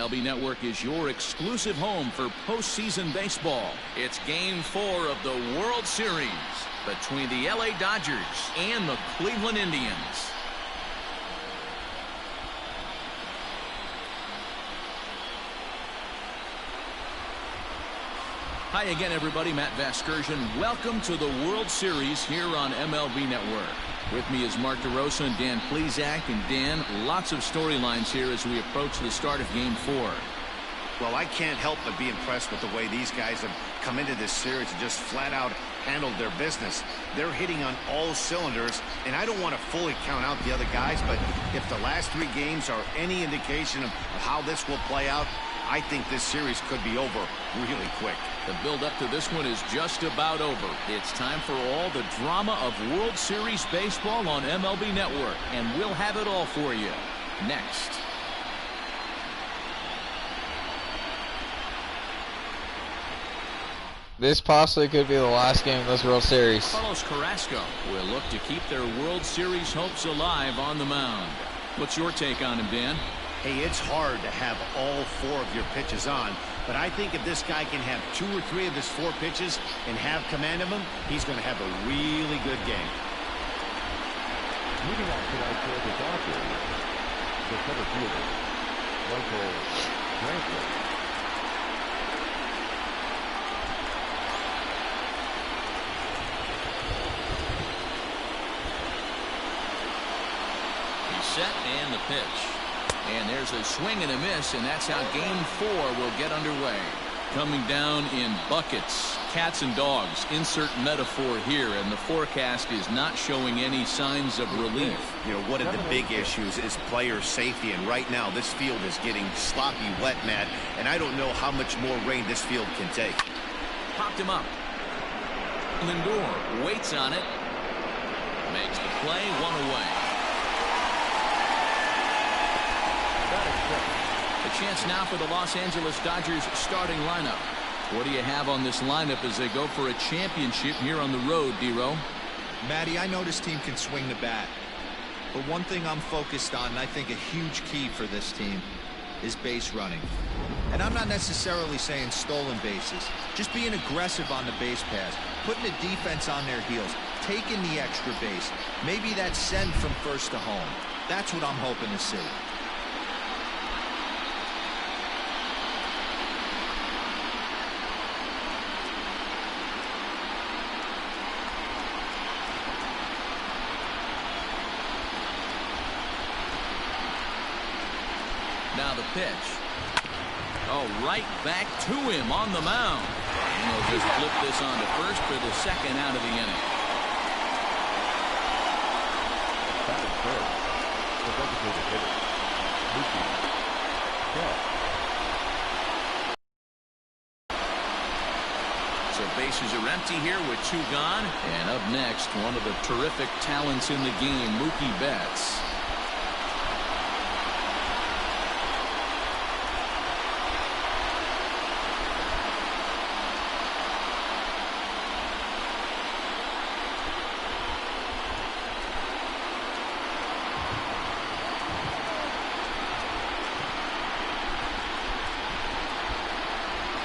MLB Network is your exclusive home for postseason baseball. It's Game 4 of the World Series between the LA Dodgers and the Cleveland Indians. Hi again, everybody. Matt Vasgersian. Welcome to the World Series here on MLB Network. With me is Mark DeRosa and Dan Plesac. And Dan, lots of storylines here as we approach the start of Game 4. Well, I can't help but be impressed with the way these guys have come into this series and just flat out handled their business. They're hitting on all cylinders, and I don't want to fully count out the other guys, but if the last 3 games are any indication of how this will play out, I think this series could be over really quick. The build-up to this one is just about over. It's time for all the drama of World Series baseball on MLB Network, and we'll have it all for you next. This possibly could be the last game of this World Series. Carlos Carrasco will look to keep their World Series hopes alive on the mound. What's your take on him, Dan? Hey, it's hard to have all 4 of your pitches on, but I think if this guy can have 2 or 3 of his 4 pitches and have command of them, he's going to have a really good game. Moving on tonight for the Dodgers, the center fielder, Michael Brantley. He's set and the pitch. And there's a swing and a miss, and that's how Game 4 will get underway. Coming down in buckets, cats and dogs, insert metaphor here, and the forecast is not showing any signs of relief. You know, one of the big issues is player safety, and right now this field is getting sloppy wet, Matt, and I don't know how much more rain this field can take. Popped him up. Lindor waits on it. Makes the play, 1 away. A chance now for the Los Angeles Dodgers starting lineup. What do you have on this lineup as they go for a championship here on the road, D-Row? Matty, I know this team can swing the bat. But one thing I'm focused on, and I think a huge key for this team, is base running. And I'm not necessarily saying stolen bases. Just being aggressive on the base pass, putting the defense on their heels, taking the extra base. Maybe that's send from first to home. That's what I'm hoping to see. Now the pitch. Oh, right back to him on the mound. And he'll just flip this on to first for the 2nd out of the inning. Batting first, the designated hitter, Mookie Betts. So bases are empty here with 2 gone. And up next, one of the terrific talents in the game, Mookie Betts.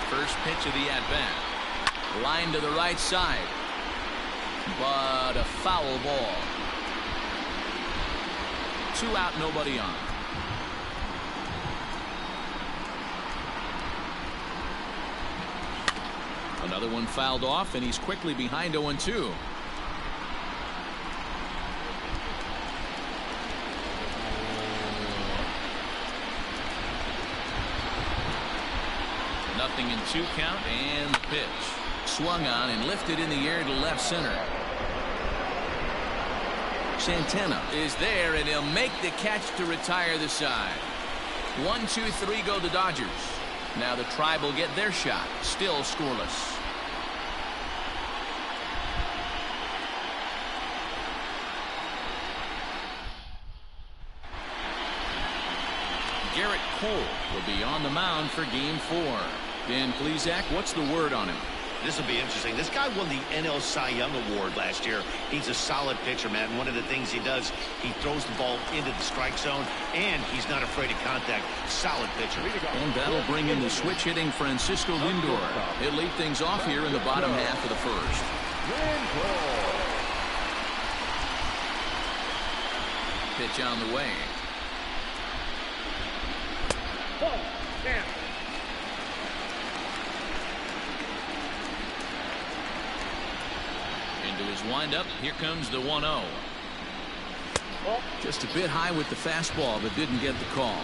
First pitch of the at-bat. Line to the right side. But a foul ball. 2 out, nobody on. Another one fouled off, and he's quickly behind 0-2. Nothing in 2 count, and the pitch. Swung on and lifted in the air to left center. Santana is there, and he'll make the catch to retire the side. 1, 2, 3 go the Dodgers. Now the Tribe will get their shot. Still scoreless. Gerrit Cole will be on the mound for Game 4. Dan Plesac, what's the word on him? This will be interesting. This guy won the NL Cy Young Award last year. He's a solid pitcher, man. One of the things he does, he throws the ball into the strike zone, and he's not afraid of contact. Solid pitcher. And that'll bring in the switch-hitting Francisco Lindor. He'll lead things off here in the bottom half of the first. Pitch on the way. Into his windup. Here comes the 1-0. Just a bit high with the fastball, but didn't get the call.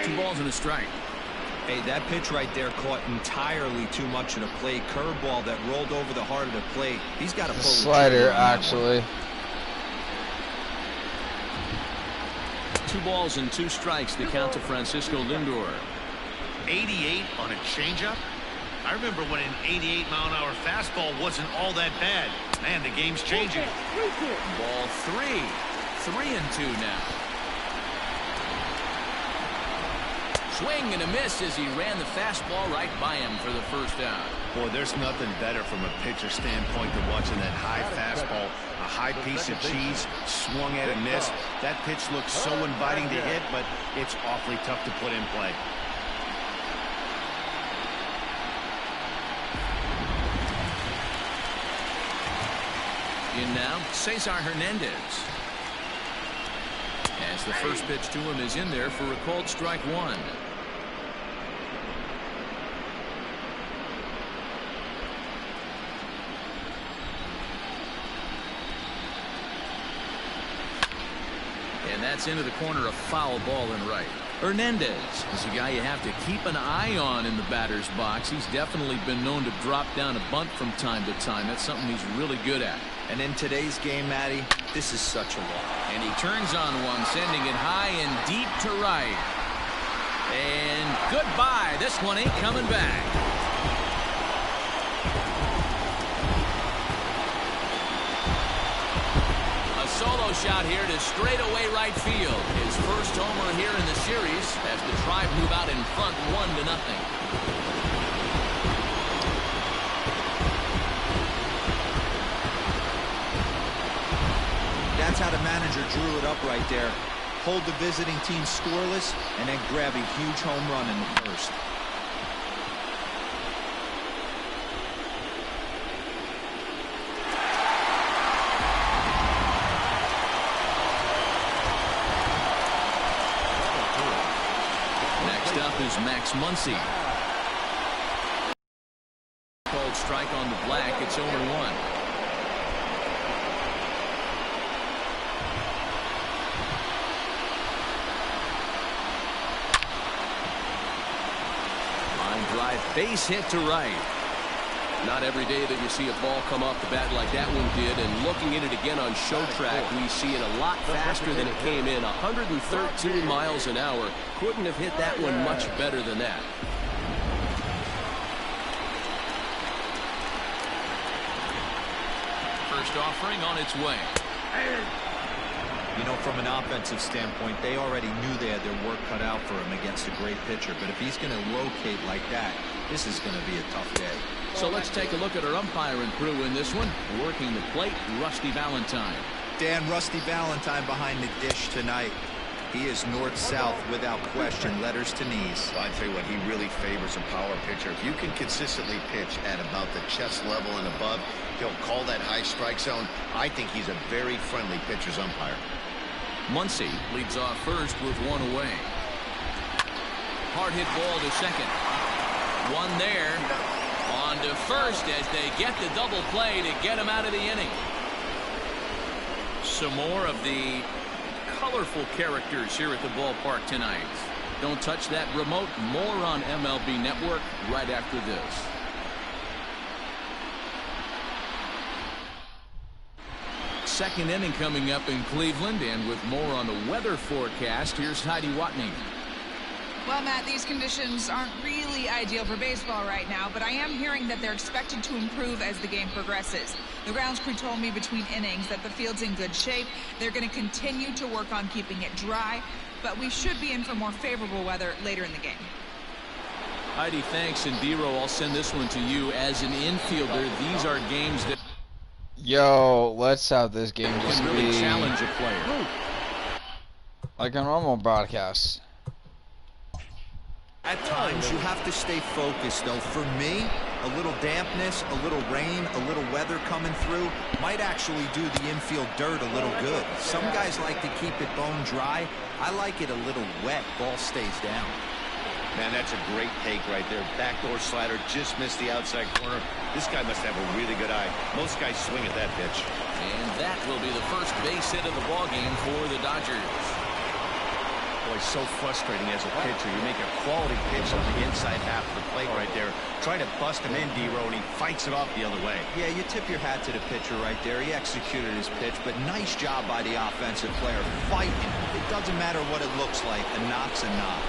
Two balls and a strike. Hey, that pitch right there caught entirely too much of the plate. Curveball that rolled over the heart of the plate. He's got to pull the slider, actually. 2 balls and 2 strikes. The count to Francisco Lindor. 88 on a changeup. I remember when an 88-mile-an-hour fastball wasn't all that bad. Man, the game's changing. Ball 3. 3-2 now. Swing and a miss as he ran the fastball right by him for the first out. Boy, there's nothing better from a pitcher standpoint than watching that high fastball. A high piece of cheese, swung at and missed. That pitch looks so inviting to hit, but it's awfully tough to put in play. In now, Cesar Hernandez. As the first pitch to him is in there for a called strike 1. And that's into the corner, a foul ball in right. Hernandez is a guy you have to keep an eye on in the batter's box. He's definitely been known to drop down a bunt from time to time. That's something he's really good at. And in today's game, Matty, this is such a walk. And he turns on one, sending it high and deep to right. And goodbye. This one ain't coming back. A solo shot here to straightaway right field. His first homer here in the series as the Tribe move out in front 1-0. That's how the manager drew it up right there. Hold the visiting team scoreless and then grab a huge home run in the first. Next up is Max Muncy. Called strike on the black. It's 0-1. Base hit to right. Not every day that you see a ball come off the bat like that one did, and looking at it again on show track, we see it a lot faster than it came in. 113 miles an hour. Couldn't have hit that one much better than that. First offering on its way. You know, from an offensive standpoint, they already knew they had their work cut out for him against a great pitcher. But if he's going to locate like that, this is going to be a tough day. So let's take a look at our umpiring crew in this one. Working the plate, Rusty Valentine. Dan, Rusty Valentine behind the dish tonight. He is north-south without question, letters to knees. Well, I tell you what, he really favors a power pitcher. If you can consistently pitch at about the chest level and above, he'll call that high strike zone. I think he's a very friendly pitcher's umpire. Muncy leads off first with one away. Hard hit ball to second. One there. On to first as they get the double play to get him out of the inning. Some more of the colorful characters here at the ballpark tonight. Don't touch that remote. More on MLB Network right after this. Second inning coming up in Cleveland, and with more on the weather forecast, here's Heidi Watney. Well, Matt, these conditions aren't really ideal for baseball right now, but I am hearing that they're expected to improve as the game progresses. The grounds crew told me between innings that the field's in good shape. They're going to continue to work on keeping it dry, but we should be in for more favorable weather later in the game. Heidi, thanks. And D-Row, I'll send this one to you. As an infielder, these are games that Yo, let's have this game just can really be challenge a player. like a normal broadcast. At times, you have to stay focused, though. For me, a little dampness, a little rain, a little weather coming through might actually do the infield dirt a little good. Some guys like to keep it bone dry. I like it a little wet. Ball stays down. Man, that's a great take right there. Backdoor slider, just missed the outside corner. This guy must have a really good eye. Most guys swing at that pitch. And that will be the first base hit of the ballgame for the Dodgers. Boy, so frustrating as a pitcher. You make a quality pitch on the inside half of the plate right there. Try to bust him in, D-Row, and he fights it off the other way. Yeah, you tip your hat to the pitcher right there. He executed his pitch, but nice job by the offensive player fighting. It doesn't matter what it looks like. A knock's a knock.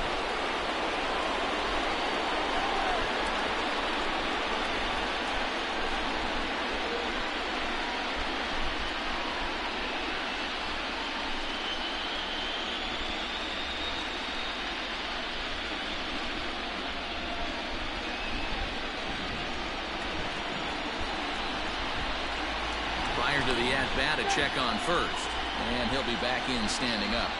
Prior to the at-bat, a check on first. And he'll be back in standing up.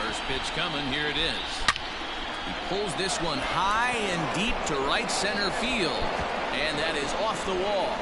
First pitch coming. Here it is. He pulls this one high and deep to right center field. And that is off the wall.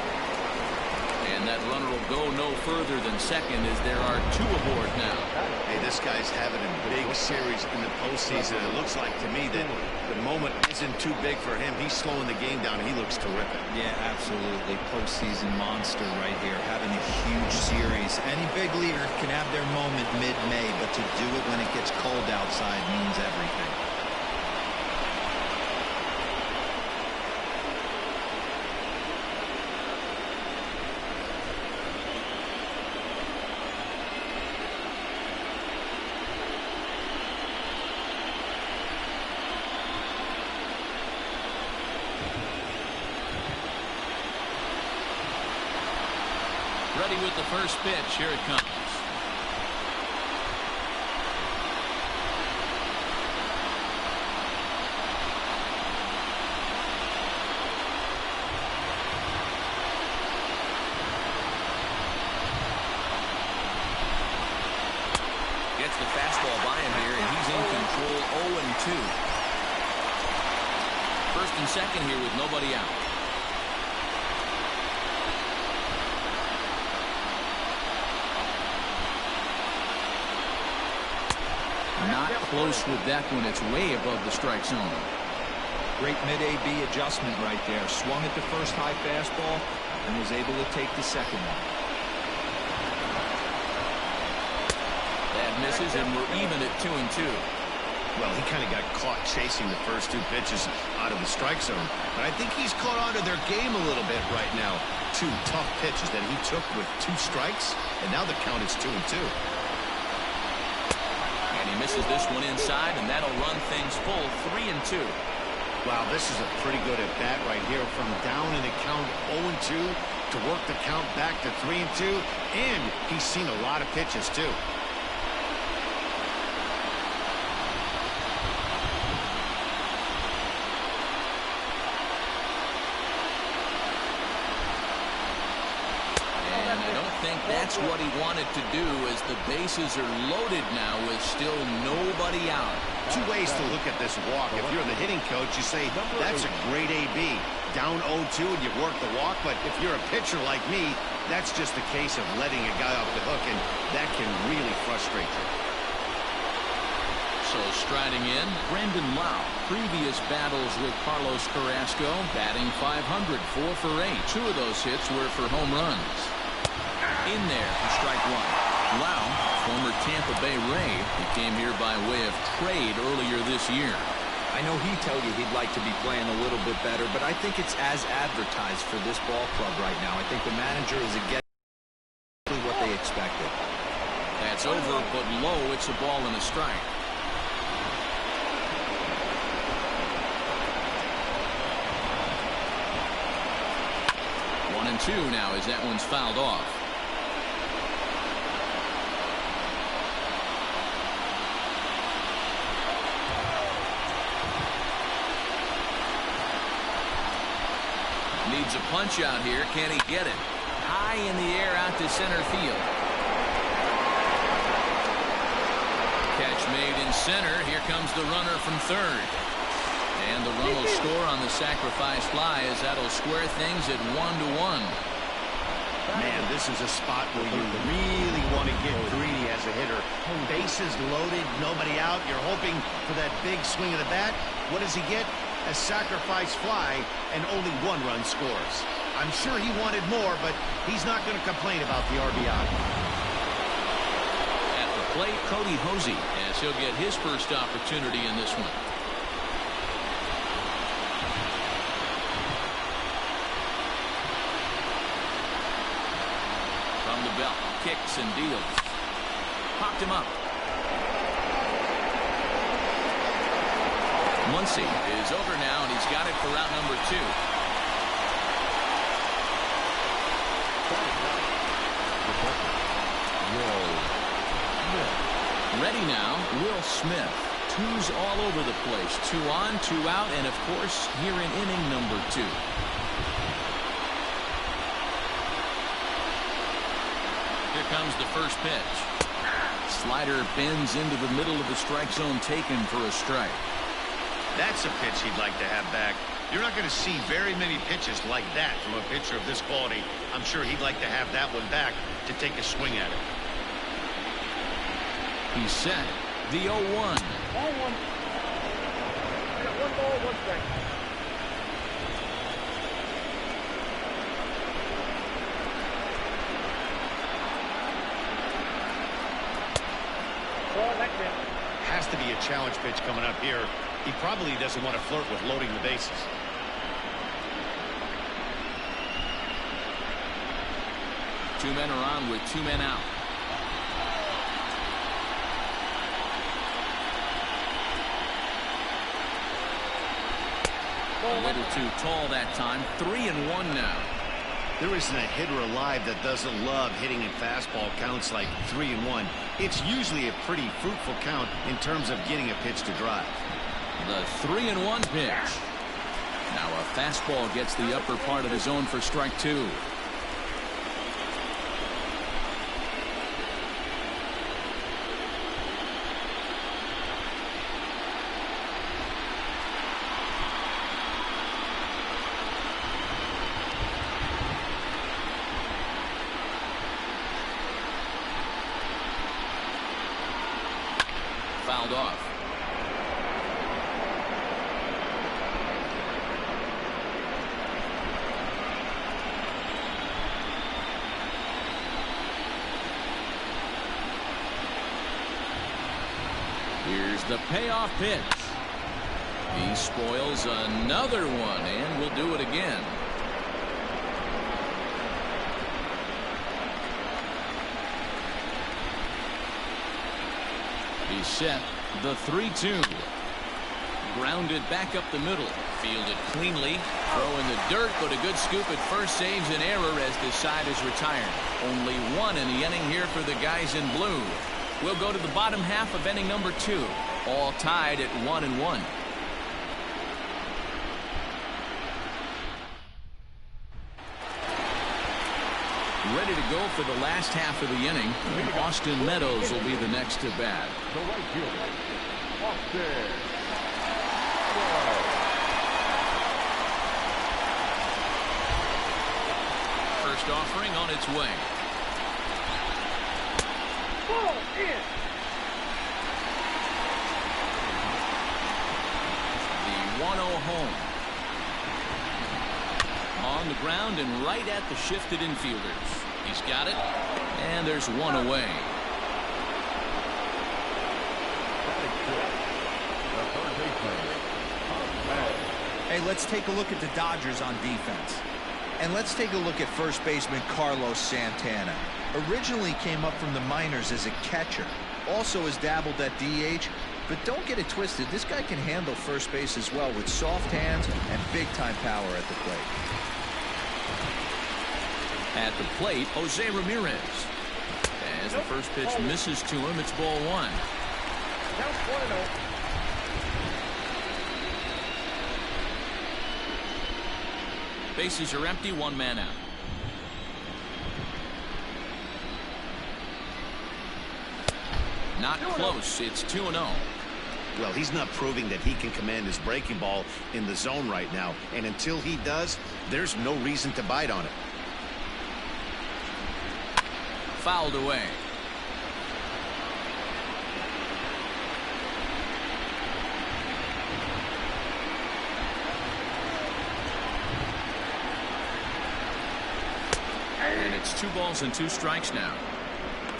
And that runner will go no further than second as there are two aboard now. Hey, this guy's having a big series in the postseason. It looks like to me that the moment isn't too big for him. He's slowing the game down. He looks terrific. Yeah, absolutely. Postseason monster right here. Having a huge series. Any big leaguer can have their moment mid-May, but to do it when it gets cold outside means everything. Ready with the first pitch. Here it comes. Gets the fastball by him here, and he's in control. 0-2. First and second here with nobody out. Not close with that one. It's way above the strike zone. Great mid-AB adjustment right there. Swung at the first high fastball and was able to take the second one. That misses, and we're even at 2-2. Well, he kind of got caught chasing the first two pitches out of the strike zone. But I think he's caught on to their game a little bit right now. Two tough pitches that he took with two strikes, and now the count is 2-2. And he misses this one inside, and that'll run things full. 3-2. Wow, this is a pretty good at-bat right here. From down in the count 0-2 to work the count back to 3-2. And he's seen a lot of pitches, too. That's what he wanted to do, as the bases are loaded now with still nobody out. Two ways to look at this walk. If you're the hitting coach, you say, that's a great AB. Down 0-2 and you work the walk. But if you're a pitcher like me, that's just a case of letting a guy off the hook, and that can really frustrate you. So striding in, Brandon Lau. Previous battles with Carlos Carrasco, batting .500, 4 for 8. Two of those hits were for home runs. In there for strike one. Lau, former Tampa Bay Ray, he came here by way of trade earlier this year. I know he told you he'd like to be playing a little bit better, but I think it's as advertised for this ball club right now. I think the manager is again expected. That's over, but low. It's a ball and a strike. 1-2 now as that one's fouled off. Needs a punch out here. Can he get it? High in the air out to center field. Catch made in center. Here comes the runner from third. And the run will score on the sacrifice fly as that'll square things at 1-1. Man, this is a spot where you really want to get greedy as a hitter. Bases loaded, nobody out. You're hoping for that big swing of the bat. What does he get? A sacrifice fly, and only one run scores. I'm sure he wanted more, but he's not going to complain about the RBI. At the plate, Cody Hosey, as he'll get his first opportunity in this one. From the belt, kicks and deals. Popped him up. Muncy is over now, and he's got it for route number 2. Ready now, Will Smith. 2's all over the place. 2 on, 2 out, and of course, here in inning number 2. Here comes the first pitch. Slider bends into the middle of the strike zone, taken for a strike. That's a pitch he'd like to have back. You're not going to see very many pitches like that from a pitcher of this quality. I'm sure he'd like to have that one back to take a swing at it. He's set. The 0-1. Ball 1. Got 1 ball, 1 strike. Has to be a challenge pitch coming up here. He probably doesn't want to flirt with loading the bases. Two men are on with 2 men out. A little too tall that time. 3-1 now. There isn't a hitter alive that doesn't love hitting in fastball counts like 3-1. It's usually a pretty fruitful count in terms of getting a pitch to drive. The 3-1 pitch. Now a fastball gets the upper part of the zone for strike 2. Fouled off. Here's the payoff pitch. He spoils another one, and will do it again. He's set. The 3-2. Grounded back up the middle. Fielded cleanly. Throw in the dirt, but a good scoop at first saves an error as this side is retired. Only 1 in the inning here for the guys in blue. We'll go to the bottom half of inning number 2. All tied at 1-1. Ready to go for the last half of the inning. Austin Meadows will be the next to bat. The right fielder, Austin. First offering on its way. Ball in. The 1-0 home. On the ground and right at the shifted infielders. He's got it, and there's 1 away. Hey, let's take a look at the Dodgers on defense. And let's take a look at first baseman Carlos Santana. Originally came up from the minors as a catcher. Also has dabbled at DH. But don't get it twisted. This guy can handle first base as well with soft hands and big-time power at the plate. At the plate, Jose Ramirez. As the first pitch misses to him, it's ball one. Count 1-0. Bases are empty, one man out. Not close. It's 2-0. Well, he's not proving that he can command his breaking ball in the zone right now. And until he does, there's no reason to bite on it. Fouled away. And it's 2 balls and 2 strikes now.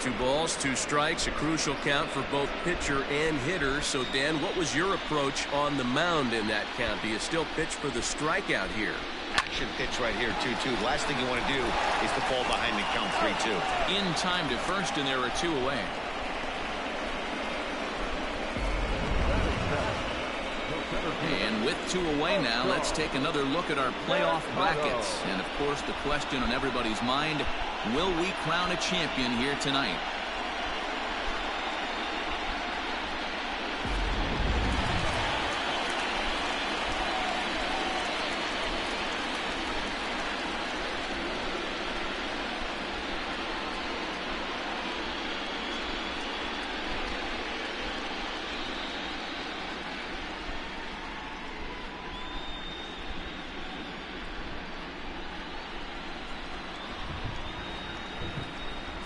2 balls, 2 strikes, a crucial count for both pitcher and hitter. So, Dan, what was your approach on the mound in that count? Do you still pitch for the strikeout here? Action pitch right here, 2-2. Last thing you want to do is to fall behind and count 3-2. In time to first, and there are 2 away. And with 2 away now, let's take another look at our playoff brackets. And, of course, the question on everybody's mind, will we crown a champion here tonight?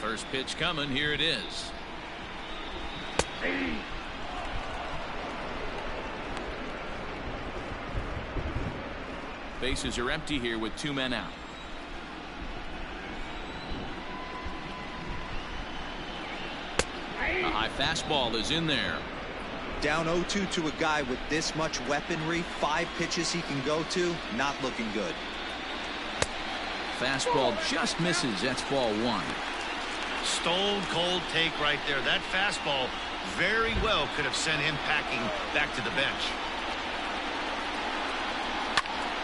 First pitch coming. Here it is. Bases are empty here with 2 men out. A high fastball is in there. Down 0-2 to a guy with this much weaponry, 5 pitches he can go to, not looking good. Fastball just misses. That's ball 1. Stone cold take right there. That fastball very well could have sent him packing back to the bench.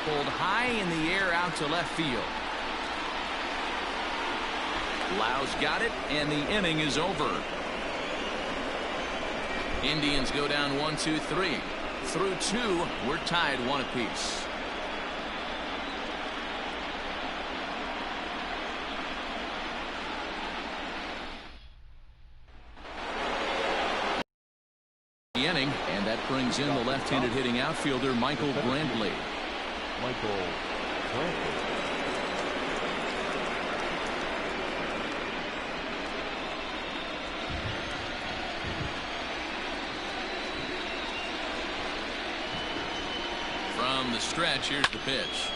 Pulled high in the air out to left field. Lau's got it, and the inning is over. Indians go down 1-2-3. Through 2, we're tied 1 apiece. Inning, and that brings in the left-handed hitting outfielder Michael Brantley. Michael Brantley. From the stretch, here's the pitch.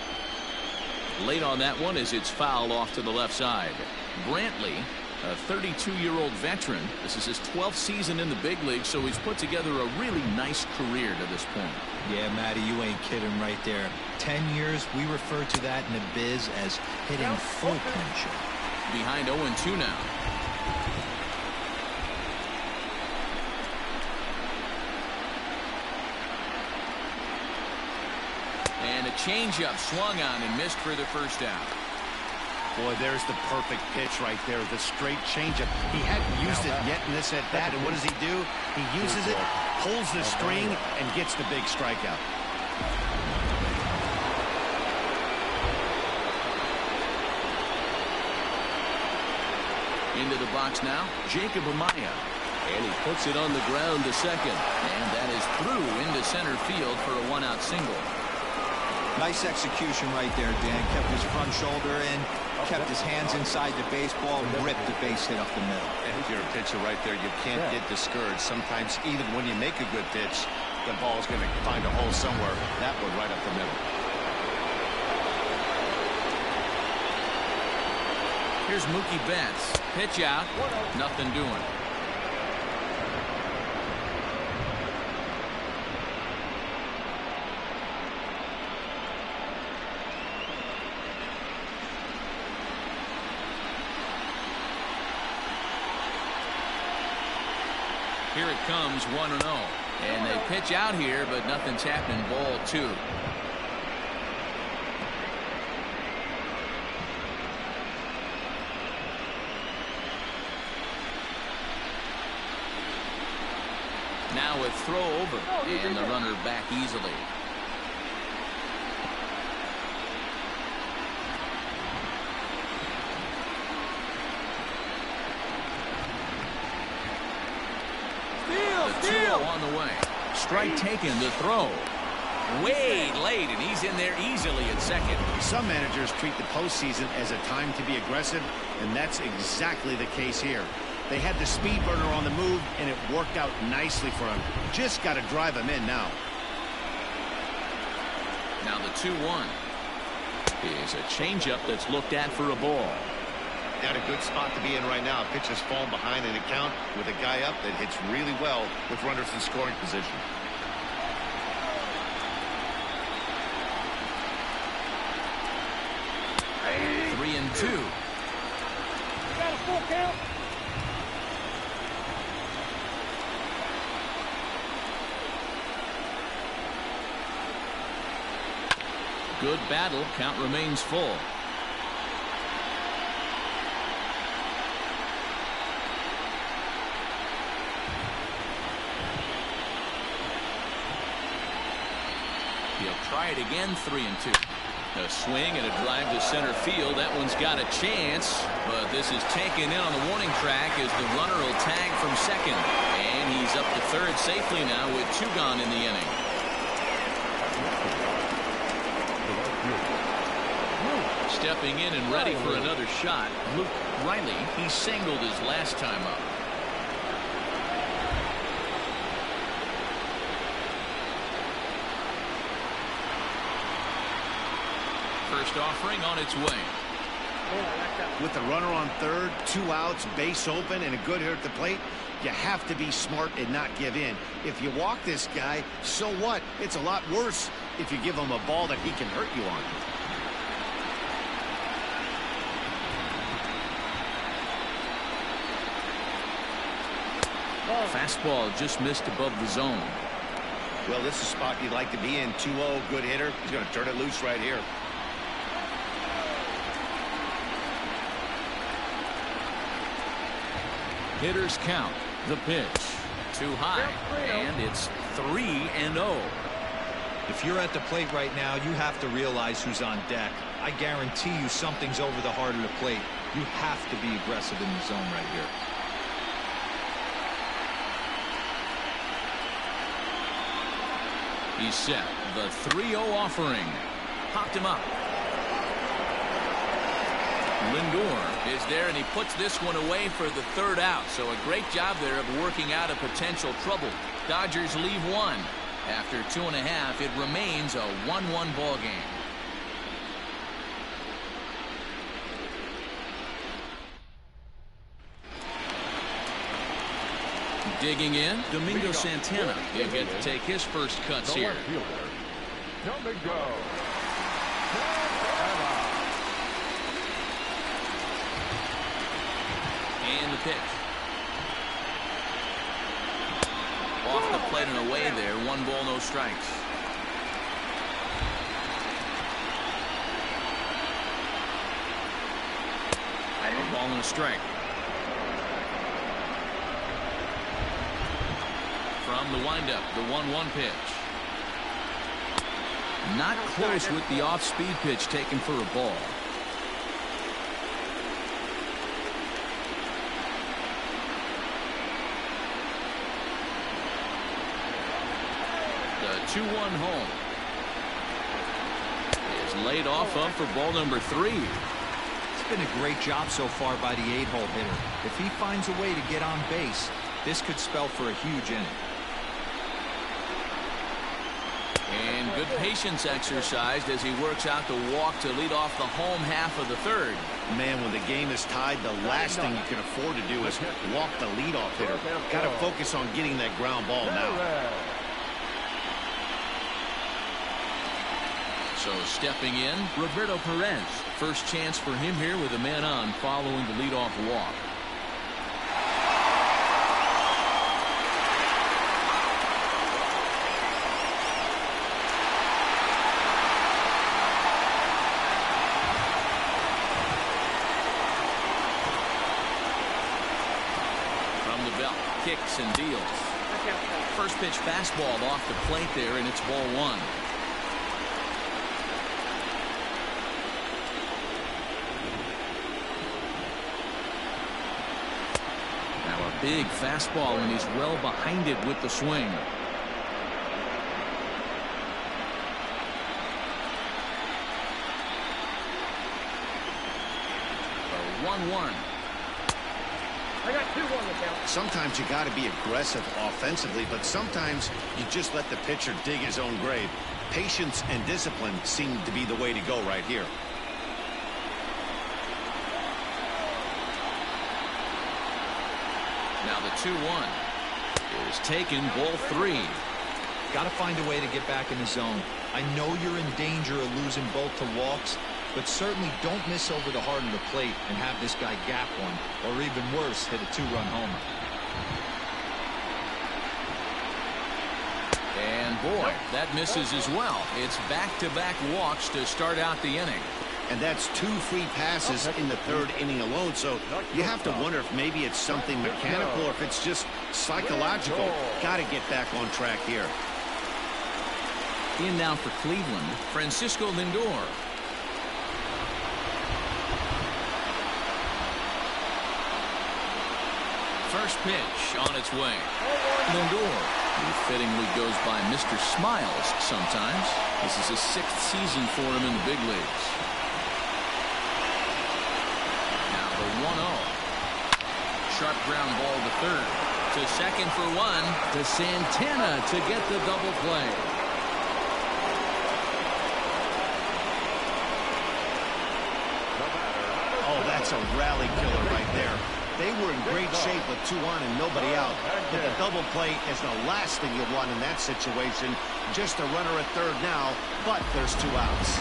Late on that one as it's fouled off to the left side. Brantley, a 32-year-old veteran. This is his 12th season in the big league, so he's put together a really nice career to this point. Yeah, Matty, you ain't kidding right there. 10 years, we refer to that in the biz as hitting full potential. Behind 0-2 now. And a changeup swung on and missed for the first out. Boy, there's the perfect pitch right there. The straight changeup. He hadn't used it yet in this at-bat, and what does he do? He uses it, pulls the string, and gets the big strikeout. Into the box now, Jacob Amaya. And he puts it on the ground to second. And that is through into center field for a 1-out single. Nice execution right there, Dan. Kept his front shoulder in, kept his hands inside the baseball, and ripped the base hit up the middle. And if you're a pitcher right there, you can't get discouraged. Sometimes even when you make a good pitch, the ball's going to find a hole somewhere. That one right up the middle. Here's Mookie Betts. Pitch out. Nothing doing. Here it comes, 1-0. And they pitch out here, but nothing's happening. Ball 2. Now a throw over, and the runner back easily. The 2-0 on the way. Strike taken, the throw. Way late, and he's in there easily at second. Some managers treat the postseason as a time to be aggressive, and that's exactly the case here. They had the speed burner on the move, and it worked out nicely for him. Just got to drive him in now. Now the 2-1 is a changeup that's looked at for a ball. At a good spot to be in right now. Pitch has fallen behind in the count with a guy up that hits really well with runners in scoring position. Hey. 3-2. Got a full count. Good battle. Count remains full. He'll try it again. 3-2. A swing and a drive to center field. That one's got a chance, but this is taken in on the warning track as the runner will tag from second. And he's up to third safely now with 2 gone in the inning. Stepping in and ready for another shot, Luke Riley. He singled his last time up. First offering on its way. With the runner on third, 2 outs, base open, and a good hitter at the plate, you have to be smart and not give in. If you walk this guy, so what? It's a lot worse if you give him a ball that he can hurt you on. Fastball just missed above the zone. Well, this is a spot you'd like to be in. 2-0, good hitter. He's going to turn it loose right here. Hitters count. The pitch. Too high. And it's 3-0. If you're at the plate right now, you have to realize who's on deck. I guarantee you something's over the heart of the plate. You have to be aggressive in the zone right here. He's set. The 3-0 offering. Popped him up. Lindor is there, and he puts this one away for the 3rd out. So a great job there of working out a potential trouble. Dodgers leave 1. After 2.5, it remains a 1-1 ball game. Digging in, Domingo Santana. He'll get to take his first cuts here. Domingo. And the pitch. Off the plate and away there. 1 ball, no strikes. A ball and a strike. From the windup, the 1-1 pitch. Not close with the off-speed pitch taken for a ball. The 2-1 home is laid off of for ball number 3. It's been a great job so far by the 8-hole hitter. If he finds a way to get on base, this could spell for a huge inning. And good patience exercised as he works out the walk to lead off the home half of the 3rd. Man, when the game is tied, the last thing you can afford to do is walk the leadoff hitter. Got to focus on getting that ground ball now. So stepping in, Roberto Perez. First chance for him here with a man on following the leadoff walk. belt. Kicks and deals. First pitch fastball off the plate there, and it's ball one. Now a big fastball, and he's well behind it with the swing. 1-1. Sometimes you got to be aggressive offensively, but sometimes you just let the pitcher dig his own grave. Patience and discipline seem to be the way to go right here. Now the 2-1 is taken, ball 3. Got to find a way to get back in the zone. I know you're in danger of losing both to walks, but certainly don't miss over the heart of the plate and have this guy gap one, or even worse, hit a 2-run homer. And boy, that misses as well. It's back-to-back walks to start out the inning. And that's 2 free passes in the 3rd inning alone, so you have to wonder if maybe it's something mechanical or if it's just psychological. Got to get back on track here. In now for Cleveland, Francisco Lindor. First pitch on its way. Lindor, who fittingly goes by Mr. Smiles sometimes. This is his 6th season for him in the big leagues. Now the 1-0. Sharp ground ball to third. To second for 1. To Santana to get the double play. Oh, that's a rally killer right there. They were in great shape with 2 on and nobody out. But the double play is the last thing you want in that situation. Just a runner at third now, but there's 2 outs.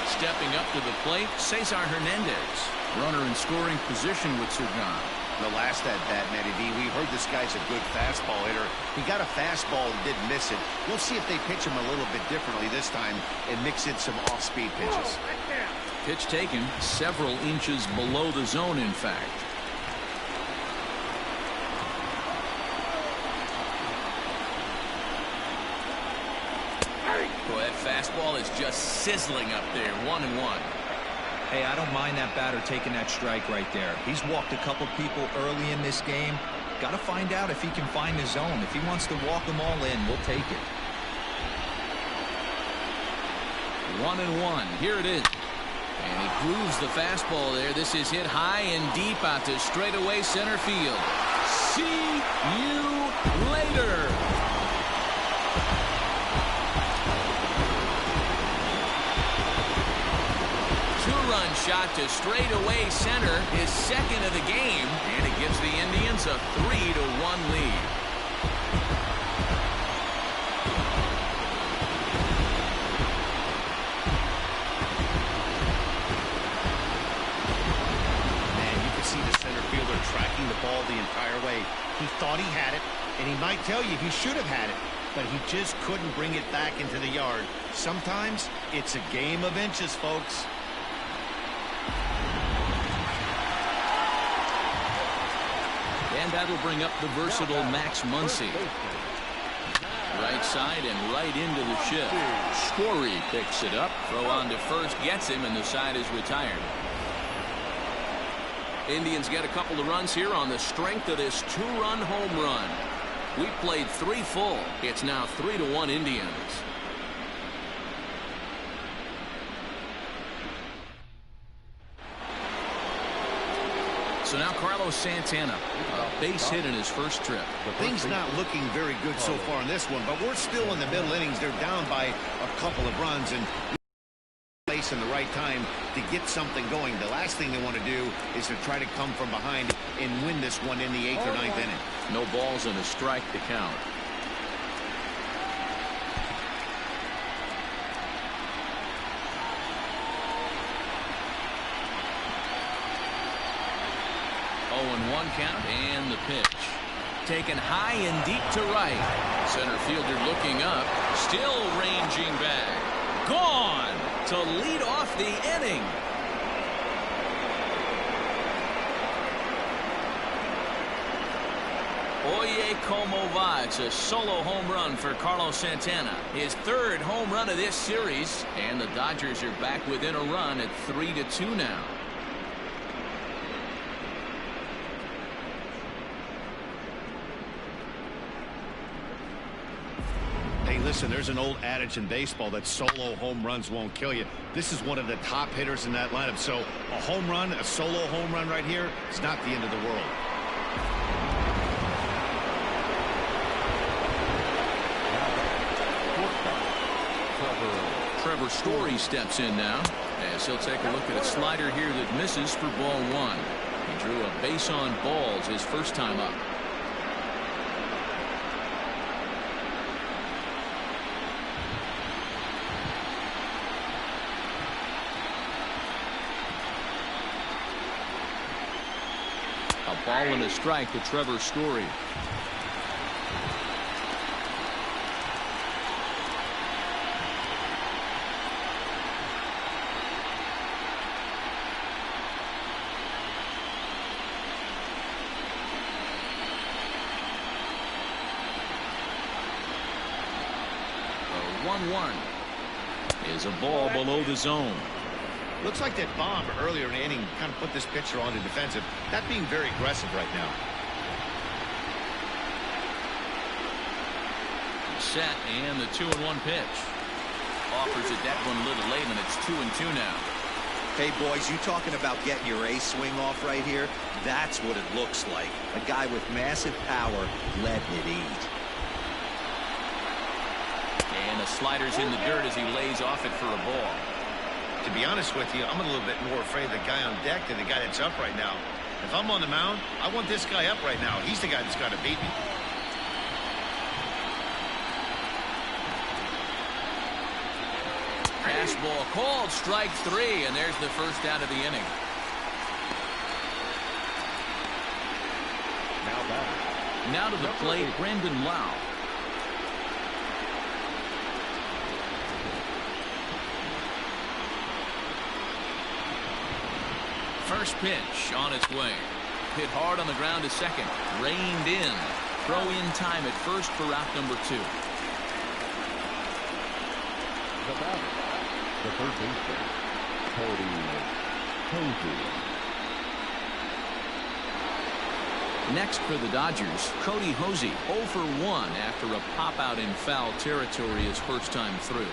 Stepping up to the plate, Cesar Hernandez. Runner in scoring position with Sergan. The last at bat, Matty D, we heard this guy's a good fastball hitter. He got a fastball and didn't miss it. We'll see if they pitch him a little bit differently this time and mix in some off-speed pitches. Pitch taken several inches below the zone, in fact. Boy, that fastball is just sizzling up there. 1-1. Hey, I don't mind that batter taking that strike right there. He's walked a couple people early in this game. Got to find out if he can find the zone. If he wants to walk them all in, we'll take it. 1-1. Here it is. And he grooves the fastball there. This is hit high and deep out to straightaway center field. See you later. Two-run shot to straightaway center, his 2nd of the game, and it gives the Indians a 3-1 lead. Tracking the ball the entire way. He thought he had it, and he might tell you he should have had it, but he just couldn't bring it back into the yard. Sometimes it's a game of inches, folks. And that'll bring up the versatile Max Muncy. Right side and right into the shift. Story picks it up. Throw on to first, gets him, and the side is retired. Indians get a couple of runs here on the strength of this 2-run home run. We played 3 full. It's now 3-1 Indians. So now Carlos Santana, a base hit in his first trip. Things not looking very good so far in this one, but we're still in the middle innings. They're down by a couple of runs, and place in the right time to get something going. The last thing they want to do is to try to come from behind and win this one in the 8th or 9th inning. No balls and a strike to count. Oh, 1 count, and the pitch. Taken high and deep to right. Center fielder looking up, still ranging back. Gone to lead off the inning. Oye, como va? It's a solo home run for Carlos Santana. His third home run of this series. And the Dodgers are back within a run at 3-2 now. Hey, listen, there's an old adage in baseball that solo home runs won't kill you. This is one of the top hitters in that lineup. So a home run, a solo home run right here is not the end of the world. Trevor Story steps in now as he'll take a look at a slider here that misses for ball one. He drew a base on balls his first time up. A ball and a strike to Trevor Story. A 1-1 is a ball below the zone. Looks like that bomb earlier in the inning kind of put this pitcher on the defensive. Not being very aggressive right now. Set and the 2-1 pitch. Offers it that one a little late, and it's 2-2 now. Hey, boys, you talking about getting your A swing off right here? That's what it looks like. A guy with massive power letting it eat. And the slider's in the dirt as he lays off it for a ball. To be honest with you, I'm a little bit more afraid of the guy on deck than the guy that's up right now. If I'm on the mound, I want this guy up right now. He's the guy that's got to beat me. Fastball called, strike three, and there's the first out of the inning. Now to the plate, Brandon Lau. First pitch on its way. Hit hard on the ground to second. Reined in. Throw in time at first for route number 2. The batter, the third baseman, Cody Hosey. Next for the Dodgers, Cody Hosey 0 for 1 after a pop out in foul territory his first time through.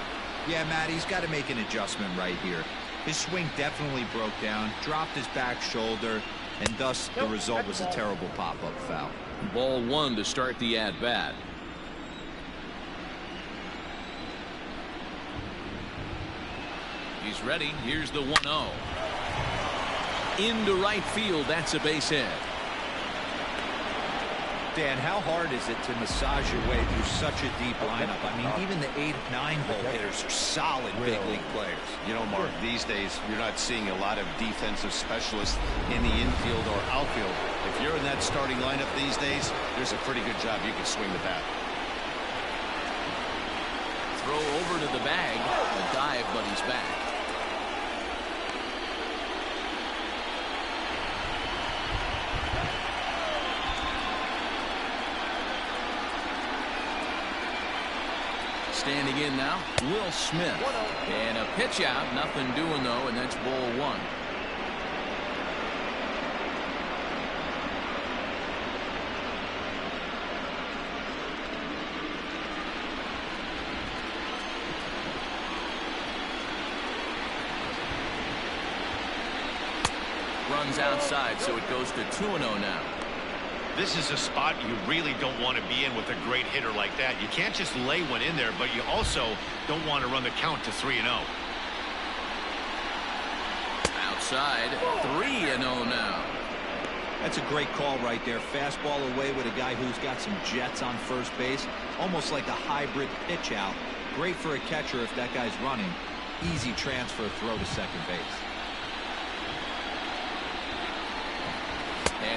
Yeah, Matt, he's got to make an adjustment right here. His swing definitely broke down, dropped his back shoulder, and thus the result was a terrible pop-up foul. Ball one to start the at-bat. He's ready. Here's the 1-0. Into right field. That's a base hit. Dan, how hard is it to massage your way through such a deep lineup? I mean, even the 8-9 hole hitters are solid big league players. You know, Mark, these days you're not seeing a lot of defensive specialists in the infield or outfield. If you're in that starting lineup these days, there's a pretty good job you can swing the bat. Throw over to the bag. A dive, but he's back. Standing in now, Will Smith. And a pitch out, nothing doing though, and that's ball one. Runs outside, so it goes to 2-0 now. This is a spot you really don't want to be in with a great hitter like that. You can't just lay one in there, but you also don't want to run the count to 3-0. Outside, 3-0 now. That's a great call right there. Fastball away with a guy who's got some jets on first base. Almost like a hybrid pitch out. Great for a catcher if that guy's running. Easy transfer throw to second base.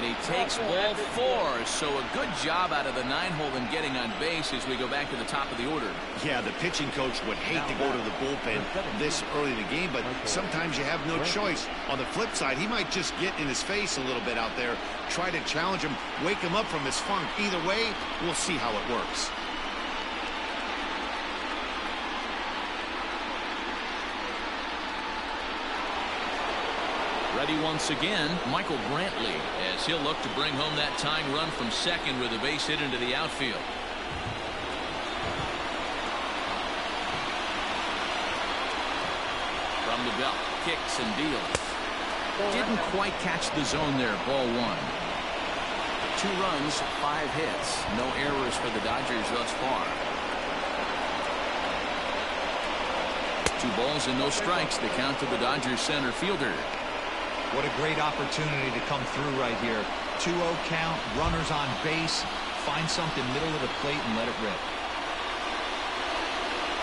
And he takes ball 4. So a good job out of the 9-hole in getting on base as we go back to the top of the order. Yeah, the pitching coach would hate to go to the bullpen this early in the game, but sometimes you have no choice. On the flip side, he might just get in his face a little bit out there, try to challenge him, wake him up from his funk. Either way, we'll see how it works. Ready once again, Michael Brantley, as he'll look to bring home that tying run from second with a base hit into the outfield. From the belt, kicks and deals. Didn't quite catch the zone there, ball 1. 2 runs, 5 hits. No errors for the Dodgers thus far. 2 balls and no strikes. The count to the Dodgers center fielder. What a great opportunity to come through right here. 2-0 count, runners on base. Find something middle of the plate and let it rip.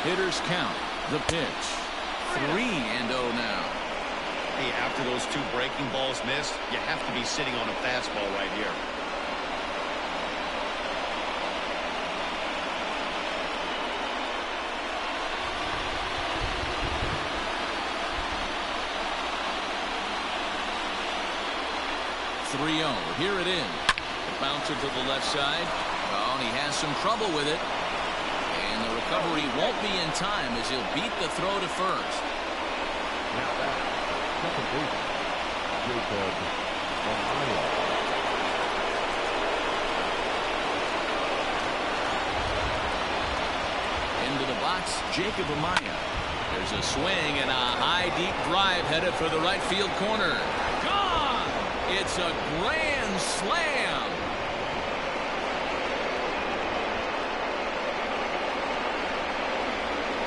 Hitters count. The pitch. 3-0 now. Hey, after those 2 breaking balls missed, you have to be sitting on a fastball right here. Here it is. The bouncer to the left side. Oh, and he has some trouble with it. And the recovery won't be in time as he'll beat the throw to first. Now that second baseman, Jacob Amaya. Into the box, Jacob Amaya. There's a swing and a high deep drive headed for the right field corner. Gone! It's a grand slam.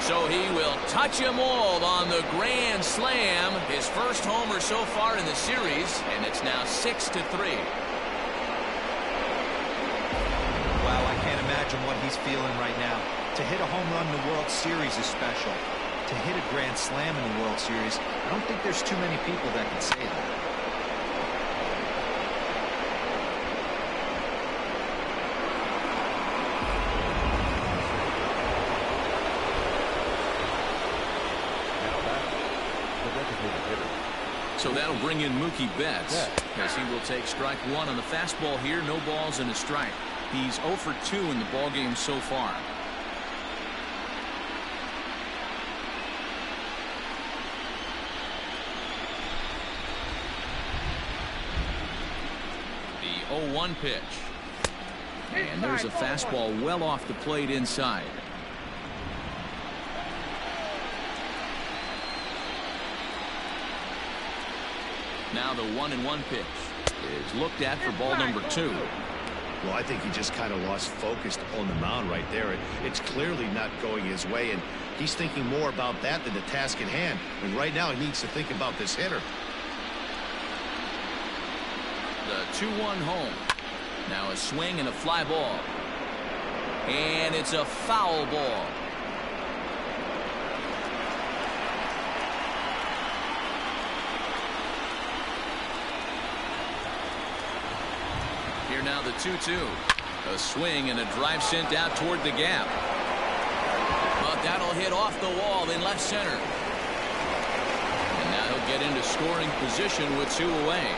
So he will touch them all on the grand slam. His first homer so far in the series, and it's now 6-3. Wow, I can't imagine what he's feeling right now. To hit a home run in the World Series is special. To hit a grand slam in the World Series, I don't think there's too many people that can say that. So that'll bring in Mookie Betts as he will take strike 1 on the fastball here. No balls and a strike. He's 0 for 2 in the ballgame so far. The 0-1 pitch. And there's a fastball well off the plate inside. Now the 1-1 pitch is looked at for ball number 2. Well, I think he just kind of lost focus on the mound right there. It's clearly not going his way, and he's thinking more about that than the task at hand. And right now he needs to think about this hitter. The 2-1 home. Now a swing and a fly ball. And it's a foul ball. Here now the 2-2. A swing and a drive sent out toward the gap. But that'll hit off the wall in left center. And now he'll get into scoring position with 2 away.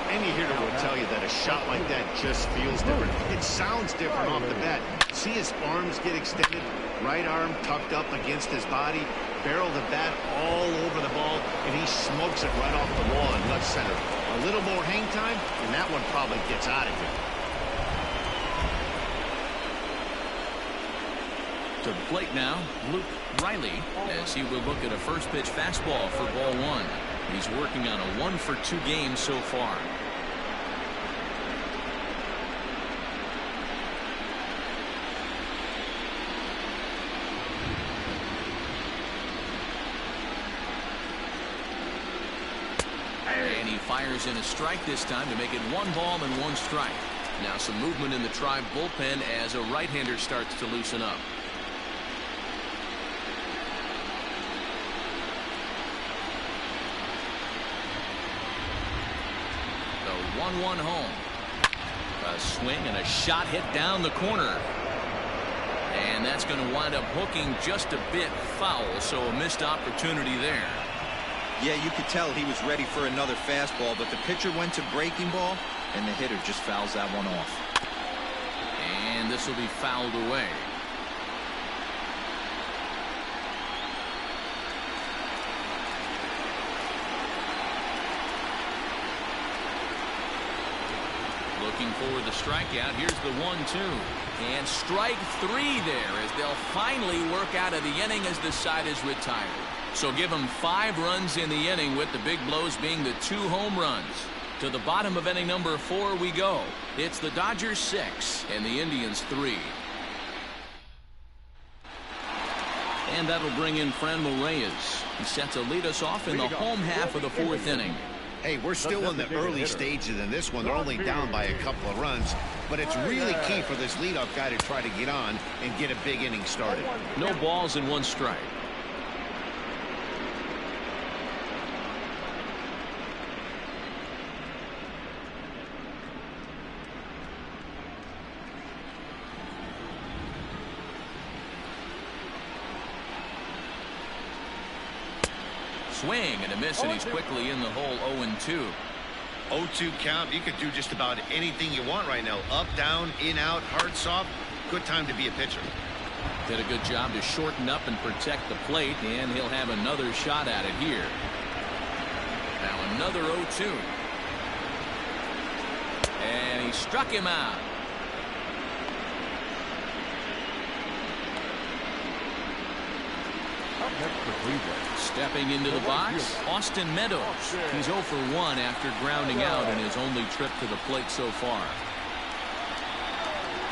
Any hitter will tell you that a shot like that just feels different. It sounds different off the bat. See his arms get extended, right arm tucked up against his body, barrel the bat all over the ball, and he smokes it right off the wall in left center. A little more hang time, and that one probably gets out of here. To the plate now, Luke Riley, as he will look at a first pitch fastball for ball 1. He's working on a 1 for 2 game so far. And he fires in a strike this time to make it 1 ball and 1 strike. Now some movement in the Tribe bullpen as a right-hander starts to loosen up. 1-1 home. A swing and a shot hit down the corner. And that's going to wind up hooking just a bit foul, so a missed opportunity there. Yeah, you could tell he was ready for another fastball, but the pitcher went to breaking ball, and the hitter just fouls that one off. And this will be fouled away. Looking for the strikeout. Here's the 1-2. And strike 3 there as they'll finally work out of the inning as the side is retired. So give them 5 runs in the inning, with the big blows being the 2 home runs. To the bottom of inning number 4 we go. It's the Dodgers 6 and the Indians 3. And that'll bring in Franmil Reyes. He's set to lead us off in the home half of the 4th inning. Hey, we're still in the early stages in this one. They're only down by a couple of runs, but it's really key for this leadoff guy to try to get on and get a big inning started. No balls and 1 strike. Swing and a miss, and he's quickly in the hole. 0-2. 0-2 count. You could do just about anything you want right now. Up, down, in, out, hard, soft. Good time to be a pitcher. Did a good job to shorten up and protect the plate, and he'll have another shot at it here. Now another 0-2. And he struck him out. Stepping into the box, Austin Meadows. He's 0 for 1 after grounding out in his only trip to the plate so far.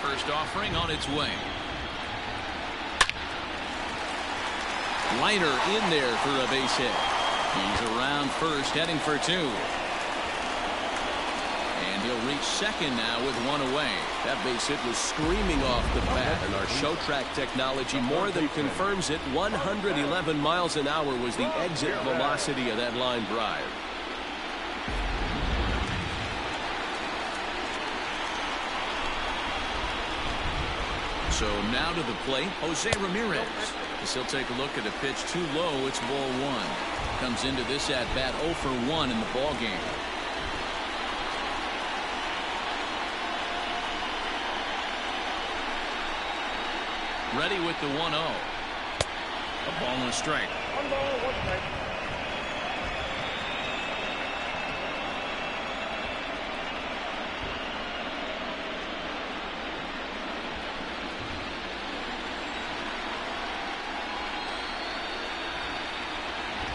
First offering on its way. Liner in there for a base hit. He's around first, heading for 2. And he'll reach second now with 1 away. That base hit was screaming off the bat. And our show track technology more than confirms it. 111 miles an hour was the exit velocity of that line drive. So now to the plate, Jose Ramirez. As he'll take a look at a pitch too low. It's ball 1. Comes into this at bat 0 for 1 in the ball game. Ready with the 1-0. A ball and a strike. 1 ball, 1 strike.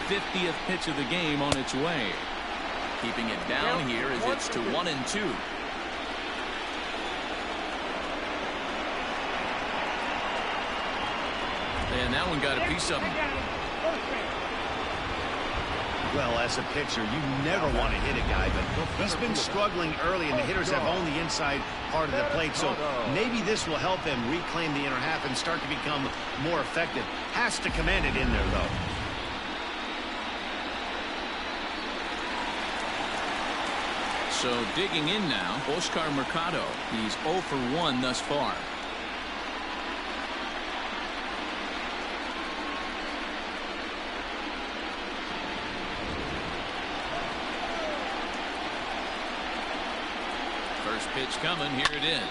'50th pitch of the game on its way. Keeping it down here as it's to 1-2. And that one got a piece of him. Well, as a pitcher, you never want to hit a guy, but he's been struggling early, and the hitters have owned the inside part of the plate, so maybe this will help him reclaim the inner half and start to become more effective. Has to command it in there, though. So digging in now, Oscar Mercado. He's 0 for 1 thus far. First pitch coming. Here it is.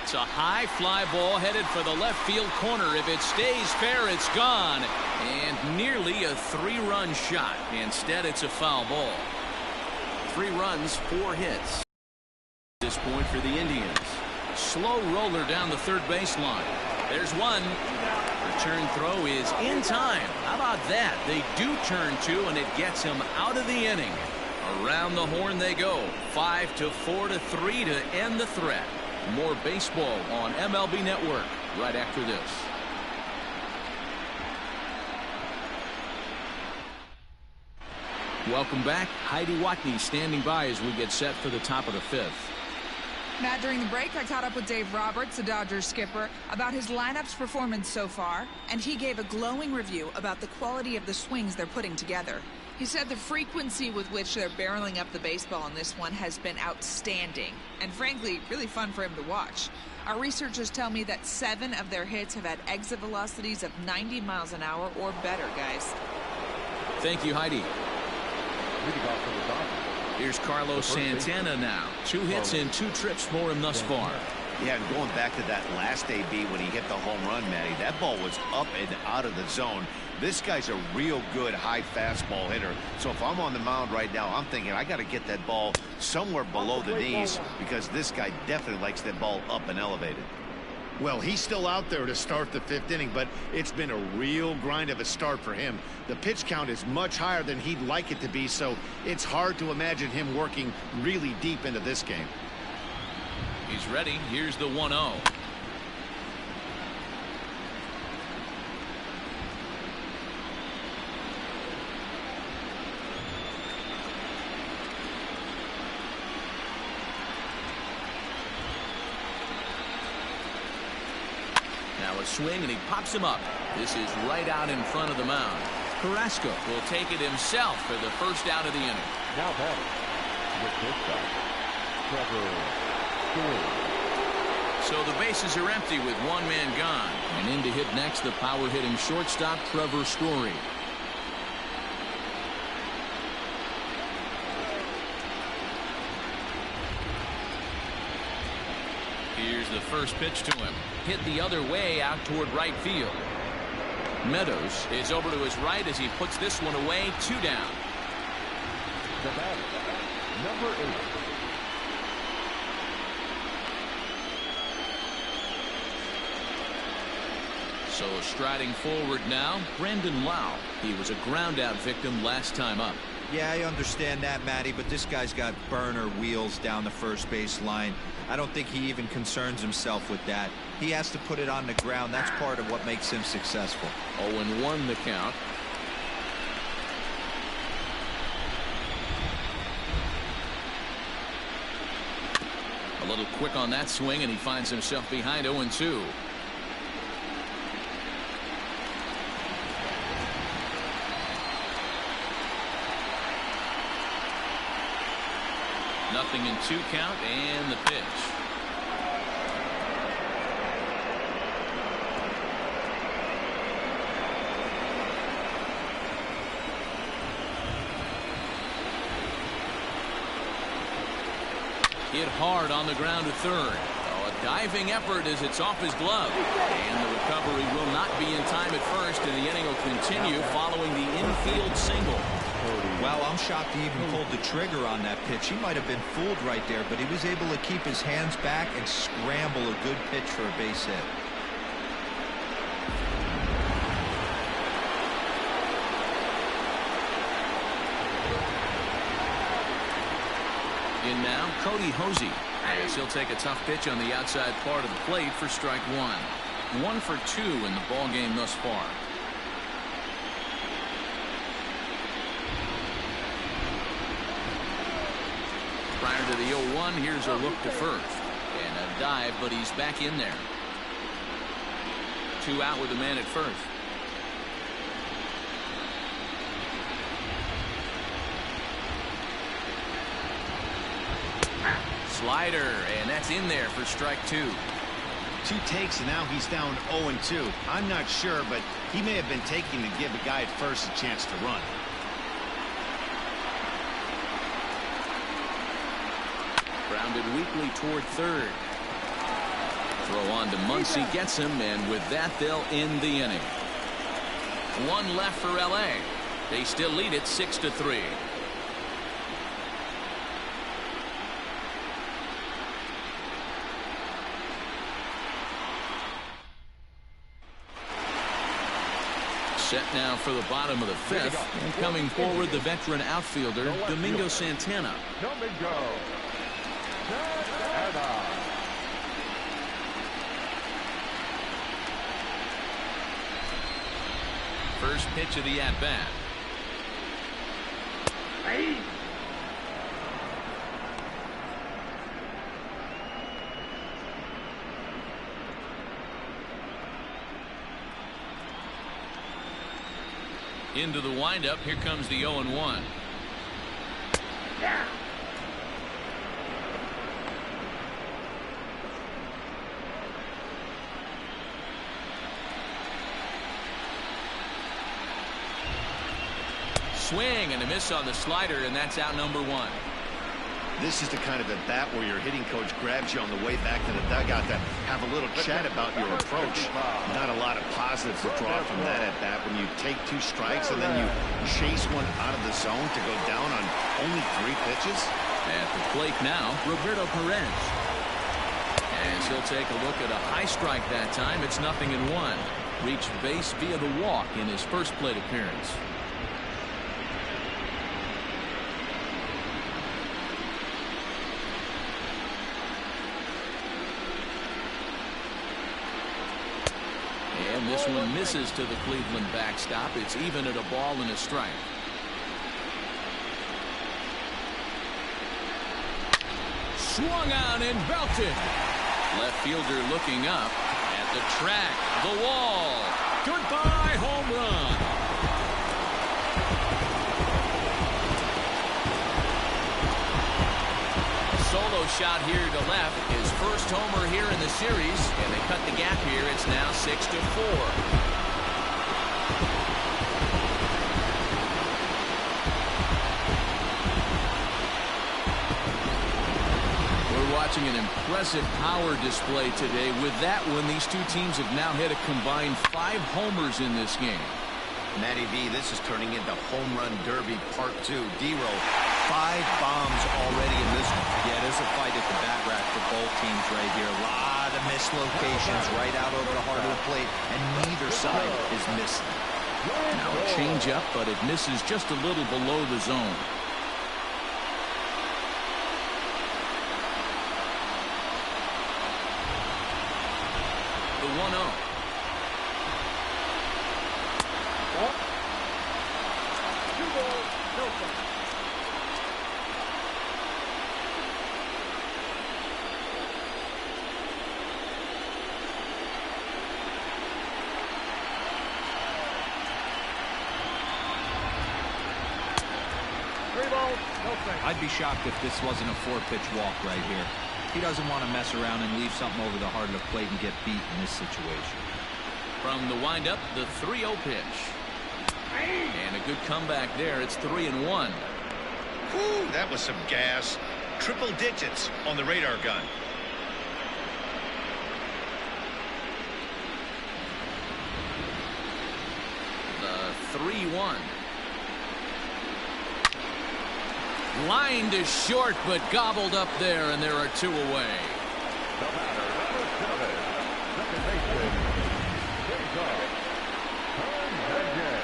It's a high fly ball headed for the left field corner. If it stays fair, it's gone. And nearly a 3-run shot. Instead, it's a foul ball. 3 runs, 4 hits. At this point for the Indians. Slow roller down the third baseline. There's one. Return throw is in time. How about that? They do turn 2, and it gets him out of the inning. Around the horn they go. 5-4-3 to end the threat. More baseball on MLB Network right after this. Welcome back. Heidi Watney standing by as we get set for the top of the 5th. Matt, during the break, I caught up with Dave Roberts, the Dodgers skipper, about his lineup's performance so far, and he gave a glowing review about the quality of the swings they're putting together. He said the frequency with which they're barreling up the baseball on this one has been outstanding and frankly really fun for him to watch. Our researchers tell me that 7 of their hits have had exit velocities of 90 miles an hour or better, guys. Thank you, Heidi. Leading off for the Dodgers. Here's Carlos Santana now. 2 hits and 2 trips for him thus far. Yeah, and going back to that last AB when he hit the home run, Matty, that ball was up and out of the zone. This guy's a real good high fastball hitter. So if I'm on the mound right now, I'm thinking I got to get that ball somewhere below the knees because this guy definitely likes that ball up and elevated. Well, he's still out there to start the 5th inning, but it's been a real grind of a start for him. The pitch count is much higher than he'd like it to be, so it's hard to imagine him working really deep into this game. He's ready. Here's the 1-0. Now a swing, and he pops him up. This is right out in front of the mound. Carrasco will take it himself for the first out of the inning. Now batting with shortstop, Trevor Story. So the bases are empty with 1 man gone. And in to hit next, the power-hitting shortstop, Trevor Story. Here's the first pitch to him. Hit the other way out toward right field. Meadows is over to his right as he puts this one away. 2 down. The batter, number 8. So striding forward now, Brandon Lau. He was a ground-out victim last time up. Yeah, I understand that, Matty, but this guy's got burner wheels down the first base line. I don't think he even concerns himself with that. He has to put it on the ground. That's part of what makes him successful. 0-1 the count. A little quick on that swing, and he finds himself behind 0-2. Nothing in 2 count, and the pitch. Hit hard on the ground to third. Oh, a diving effort as it's off his glove. And the recovery will not be in time at first, and the inning will continue following the infield single. Well, I'm shocked he even pulled the trigger on that pitch. He might have been fooled right there, but he was able to keep his hands back and scramble a good pitch for a base hit. In now, Cody Hosey. As he'll take a tough pitch on the outside part of the plate for strike 1. 1 for 2 in the ball game thus far. Prior to the 0-1, here's a look to first. And a dive, but he's back in there. 2 out with a man at first. Slider, and that's in there for strike 2. 2 takes, and now he's down 0-2. I'm not sure, but he may have been taking to give a guy at first a chance to run. Grounded weakly toward third. Throw on to Muncy, gets him, and with that, they'll end the inning. 1 left for LA. They still lead it 6-3. Set now for the bottom of the 5th. And coming forward, the veteran outfielder, Domingo Santana. Domingo Santana. First pitch of the at-bat. Into the windup. Here comes the 0-1. Swing and a miss on the slider, and that's out number 1. This is the kind of at bat where your hitting coach grabs you on the way back to the dugout to have a little chat about your approach. Not a lot of positives to draw from that at bat when you take 2 strikes and then you chase one out of the zone to go down on only 3 pitches. At the plate now, Roberto Perez. As he'll take a look at a high strike that time. It's 0-1. Reached base via the walk in his first plate appearance. And this one misses to the Cleveland backstop. It's even at a ball and a strike. Swung on and belted. Left fielder looking up at the track. The wall. Goodbye home run. Solo shot here to left. His first homer here in the series, and they cut the gap here. It's now 6-4. Watching an impressive power display today. With that one, these two teams have now hit a combined 5 homers in this game. Matty V, this is turning into home run derby part 2. D-Row, 5 bombs already in this one. Yeah, there's a fight at the bat rack for both teams right here. A lot of missed locations right out over the heart of the plate, and neither side is missing. Now a change up, but it misses just a little below the zone. The 1-0. I'd be shocked if this wasn't a 4-pitch walk right here. He doesn't want to mess around and leave something over the heart of the plate and get beat in this situation. From the windup, the 3-0 pitch. And a good comeback there. It's 3-1. Whew, that was some gas. Triple digits on the radar gun. The 3-1. Lined is short, but gobbled up there, and there are 2 away. The batter, number 7, second baseman, Cesar Hernandez.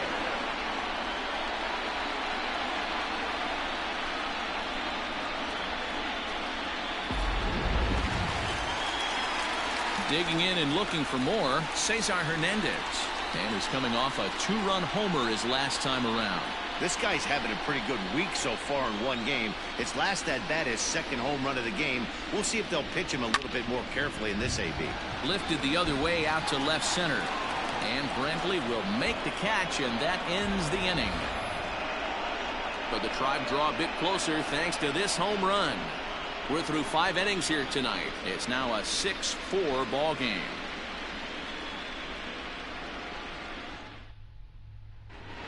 Digging in and looking for more, Cesar Hernandez. And he's coming off a 2-run homer his last time around. This guy's having a pretty good week so far in one game. His last at bat, his second home run of the game. We'll see if they'll pitch him a little bit more carefully in this AB. Lifted the other way out to left center. And Brentley will make the catch, and that ends the inning. But the Tribe draw a bit closer thanks to this home run. We're through 5 innings here tonight. It's now a 6-4 ball game.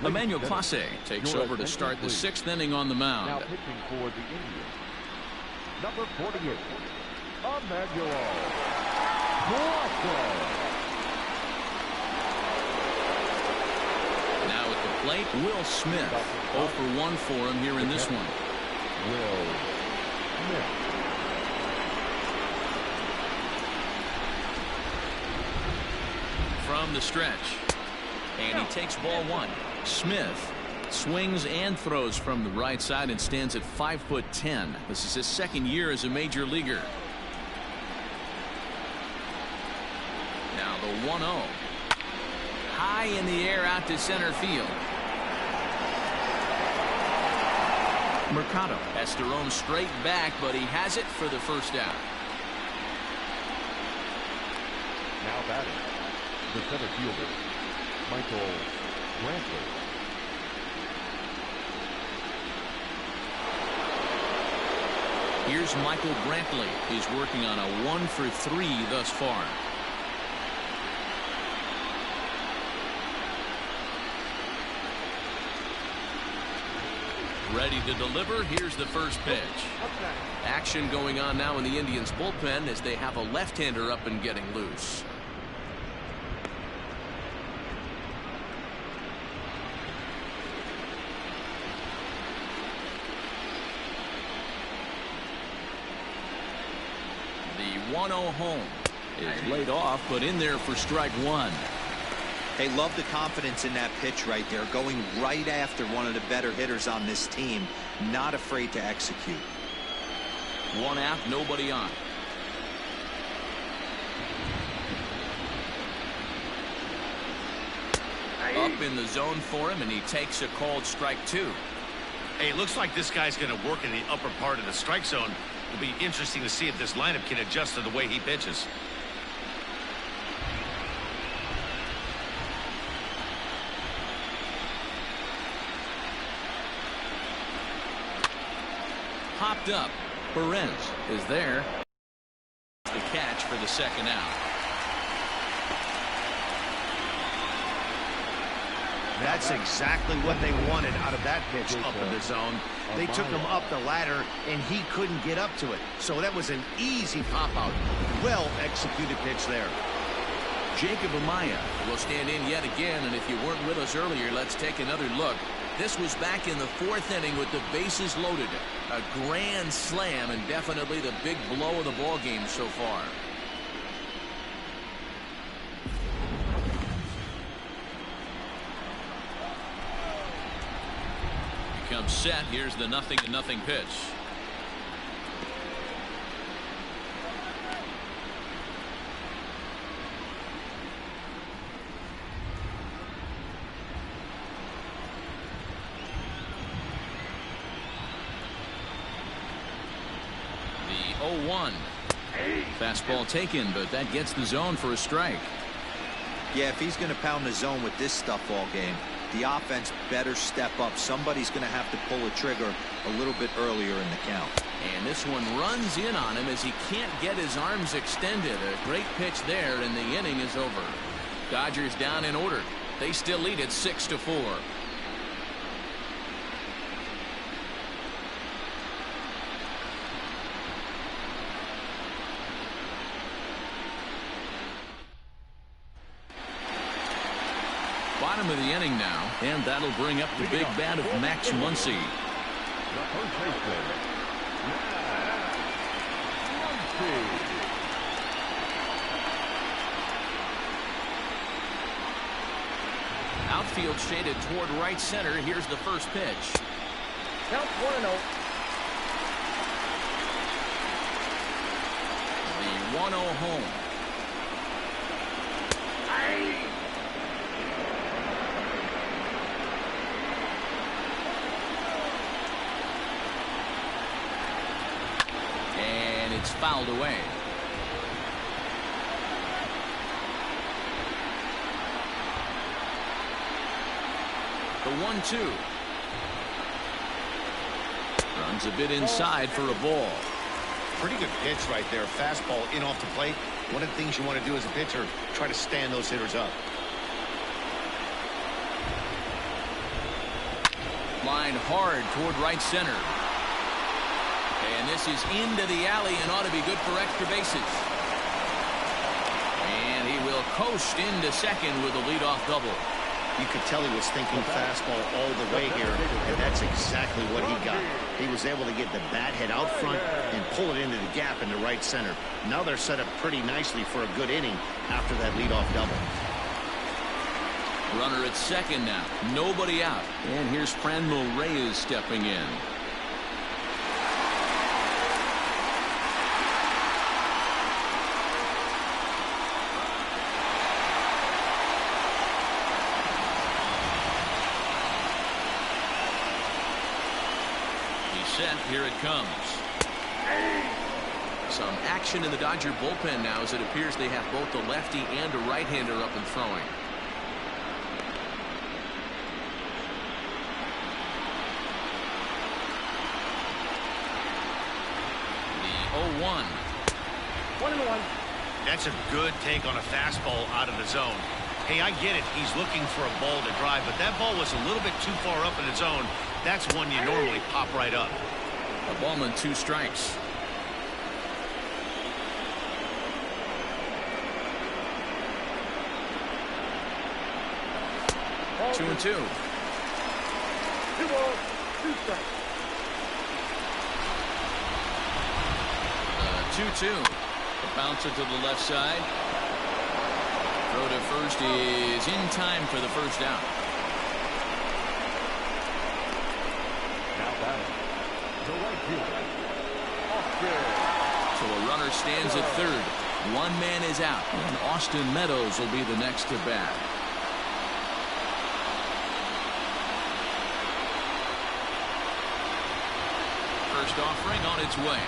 Emmanuel Clase takes over to start the 6th inning on the mound. Now pitching for the Indians, number 48, Emmanuel Clase. Now at the plate, Will Smith. 0 for 1 for him here in this one. Will Smith. From the stretch. And he takes ball 1. Smith swings and throws from the right side and stands at 5'10". This is his 2nd year as a major leaguer. Now the 1-0. High in the air out to center field. Mercado has to roam straight back, but he has it for the first out. Now batting, the center fielder, Michael Brantley. Here's Michael Brantley. He's working on a 1 for 3 thus far. Ready to deliver. Here's the first pitch. Action going on now in the Indians bullpen as they have a left-hander up and getting loose. The 1-0 home is laid off, but in there for strike one. Hey, love the confidence in that pitch right there, going right after one of the better hitters on this team, not afraid to execute. 1 out, nobody on. Up in the zone for him, and he takes a called strike 2. Hey, looks like this guy's going to work in the upper part of the strike zone. It'll be interesting to see if this lineup can adjust to the way he pitches. Popped up. Perez is there. The catch for the second out. That's exactly what they wanted out of that pitch up in the zone. They took him up the ladder, and he couldn't get up to it. So that was an easy pop-out. Well executed pitch there. Jacob Amaya will stand in yet again, and if you weren't with us earlier, let's take another look. This was back in the 4th inning with the bases loaded. A grand slam, and definitely the big blow of the ball game so far. He comes set. Here's the 0-0 pitch. The 0-1. Fastball taken, but that gets the zone for a strike. Yeah, if he's going to pound the zone with this stuff all game, the offense better step up. Somebody's going to have to pull a trigger a little bit earlier in the count. And this one runs in on him as he can't get his arms extended. A great pitch there, and the inning is over. Dodgers down in order. They still lead it 6-4. Bottom of the inning now, and that'll bring up the big bat of Max Muncy. The first baseman, Max Muncy. Outfield shaded toward right center. Here's the first pitch. Count 1-0. The 1-0 home. And it's fouled away. The 1-2. Runs a bit inside for a ball. Pretty good pitch right there. Fastball in off the plate. One of the things you want to do as a pitcher, try to stand those hitters up. Line hard toward right center. And this is into the alley and ought to be good for extra bases. And he will coast into second with a leadoff double. You could tell he was thinking fastball all the way here, and that's exactly what he got. He was able to get the bat head out front and pull it into the gap into right center. Now they're set up pretty nicely for a good inning after that leadoff double. Runner at second now. Nobody out. And here's Franmil Reyes stepping in. Set. Here it comes. Some action in the Dodger bullpen now as it appears they have both a lefty and a right-hander up and throwing. 1. 1-1. That's a good take on a fastball out of the zone. Hey, I get it. He's looking for a ball to drive, but that ball was a little bit too far up in the zone. That's one you normally pop right up. A ball and 2 strikes. 2-2. 2 balls, 2 strikes. 2-2. The bouncer to the left side. Throw to first is in time for the first down. Now batting. The right fielder. So a runner stands at third. 1 man is out, and Austin Meadows will be the next to bat. First offering on its way.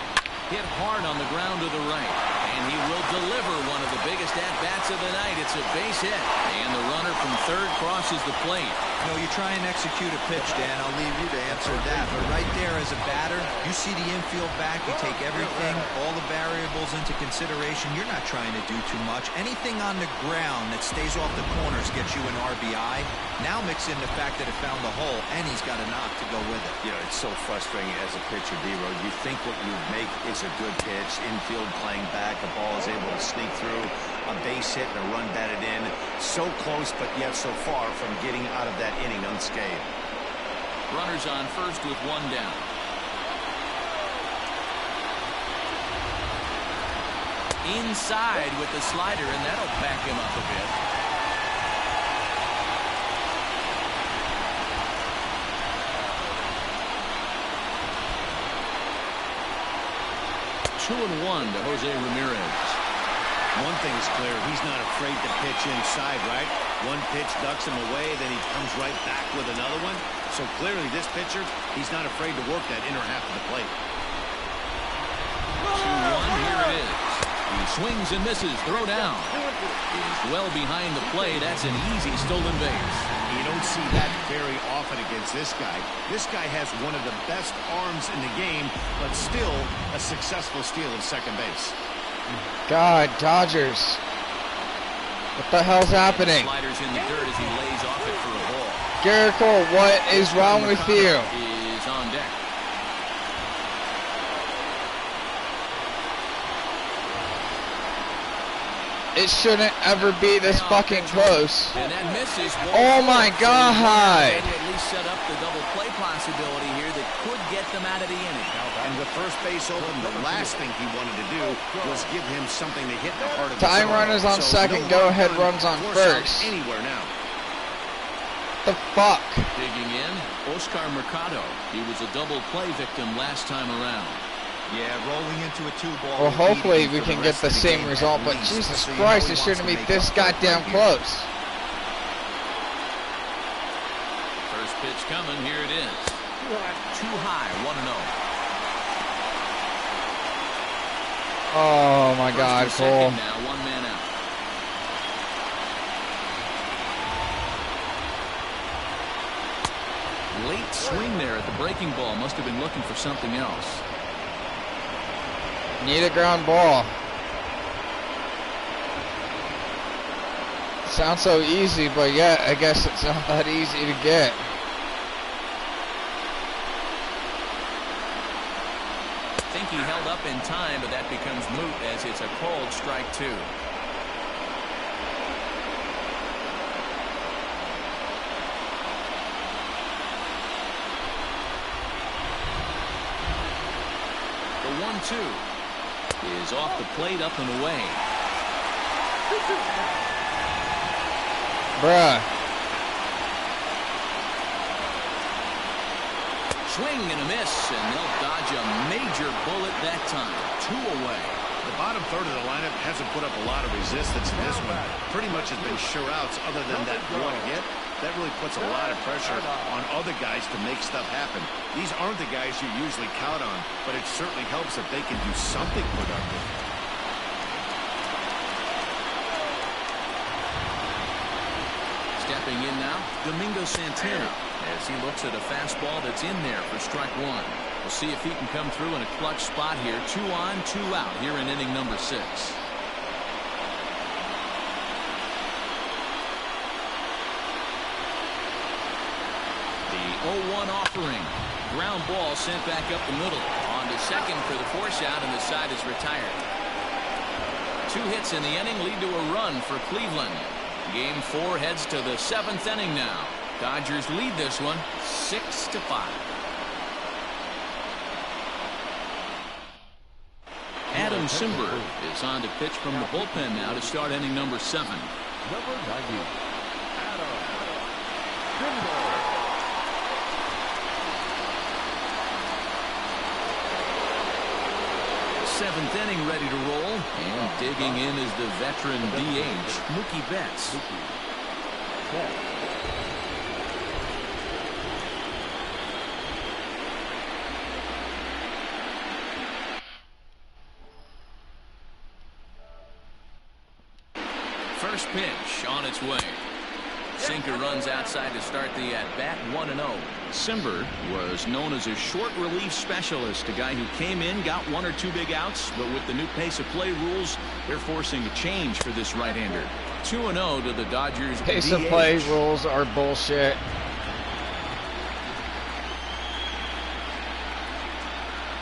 Hit hard on the ground to the right. And he will deliver one of the biggest at-bats of the night. It's a base hit. And the runner from third crosses the plate. You know, you try and execute a pitch, Dan. I'll leave you to answer that. But right there as a batter, you see the infield back. You take everything, all the variables into consideration. You're not trying to do too much. Anything on the ground that stays off the corners gets you an RBI. Now mix in the fact that it found the hole, and he's got a knock to go with it. You know, it's so frustrating as a pitcher, D-Road. You think what you make is a good pitch. Infield playing back. The ball is able to sneak through. A base hit and a run batted in. So close, but yet so far from getting out of that inning unscathed. Runners on first with 1 down. Inside with the slider, and that'll back him up a bit. Two and 1 to Jose Ramirez. One thing is clear, he's not afraid to pitch inside, right? One pitch ducks him away, then he comes right back with another one. So clearly this pitcher, he's not afraid to work that inner half of the plate. 2-1, here it is. He swings and misses, throw down. He's well behind the play. That's an easy stolen base. You don't see that very often against this guy. This guy has one of the best arms in the game, but still a successful steal of second base. God, Dodgers. What the hell's happening? Sliders in the dirt as he lays off it for a ball. Garrett Cole, what is wrong with you? Is on deck. It shouldn't ever be this fucking close. And that misses. Oh my God! And at least set up the double play possibility here that could get them out of the inning. And with first base open, the last thing he wanted to do was give him something to hit the heart of the Time zone. runners on So second, no go ahead run, runs on force out first. Anywhere now. The fuck? Digging in, Oscar Mercado. He was a double play victim last time around. Yeah, rolling into a 2-ball. Well, hopefully we can get the same result, but Jesus Christ, it shouldn't be this goddamn close. First pitch coming, here it is. Too high, 1-0. Oh my God, Cole. Now, 1 man out. Late swing there at the breaking ball. Must have been looking for something else. Need a ground ball. Sounds so easy, but yeah, I guess it's not that easy to get. I think he held up in time, but that becomes moot as it's a called strike 2. The 1-2 is off the plate, up and away. Bruh. Swing and a miss, and they'll dodge a major bullet that time. 2 away. The bottom third of the lineup hasn't put up a lot of resistance in this one. Pretty much has been sure outs other than that one hit. That really puts a lot of pressure on other guys to make stuff happen. These aren't the guys you usually count on, but it certainly helps if they can do something productive. Stepping in now, Domingo Santana, as he looks at a fastball that's in there for strike 1. We'll see if he can come through in a clutch spot here. 2 on, 2 out here in inning number 6. The 0-1 offering. Ground ball sent back up the middle. On to second for the force out, and the side is retired. 2 hits in the inning lead to a run for Cleveland. Game 4 heads to the 7th inning now. Dodgers lead this one 6-5. Adam Cimber is on to pitch from the bullpen now to start inning number 7. Number 90, Adam Cimber. 7th inning ready to roll, and digging in is the veteran DH Mookie Betts. First pitch on its way. Sinker runs outside to start the at-bat. 1-0. Cimber was known as a short relief specialist, a guy who came in, got 1 or 2 big outs, but with the new pace of play rules, they're forcing a change for this right-hander. 2-0 to the Dodgers. Pace of play rules are bullshit.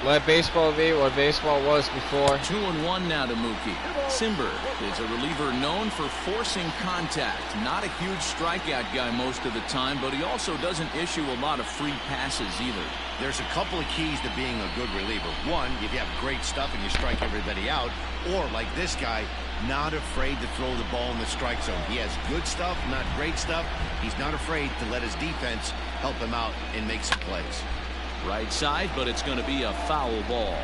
Let baseball be what baseball was before. 2-1 now to Mookie. Cimber is a reliever known for forcing contact. Not a huge strikeout guy most of the time, but he also doesn't issue a lot of free passes either. There's a couple of keys to being a good reliever. One, if you have great stuff and you strike everybody out, or like this guy, not afraid to throw the ball in the strike zone. He has good stuff, not great stuff. He's not afraid to let his defense help him out and make some plays. Right side, but it's going to be a foul ball.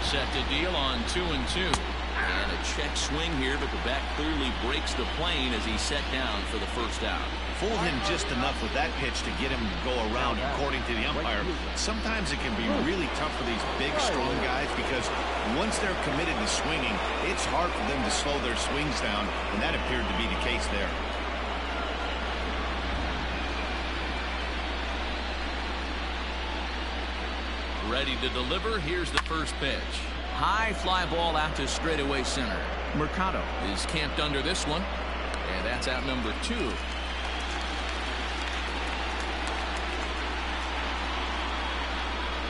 Set to deal on 2-2. And a check swing here, but the bat clearly breaks the plane as he's set down for the first out. Fooled him just enough with that pitch to get him to go around, according to the umpire. Sometimes it can be really tough for these big, strong guys because once they're committed to swinging, it's hard for them to slow their swings down, and that appeared to be the case there. Ready to deliver. Here's the first pitch. High fly ball out to straightaway center. Mercado is camped under this one, and that's out number 2.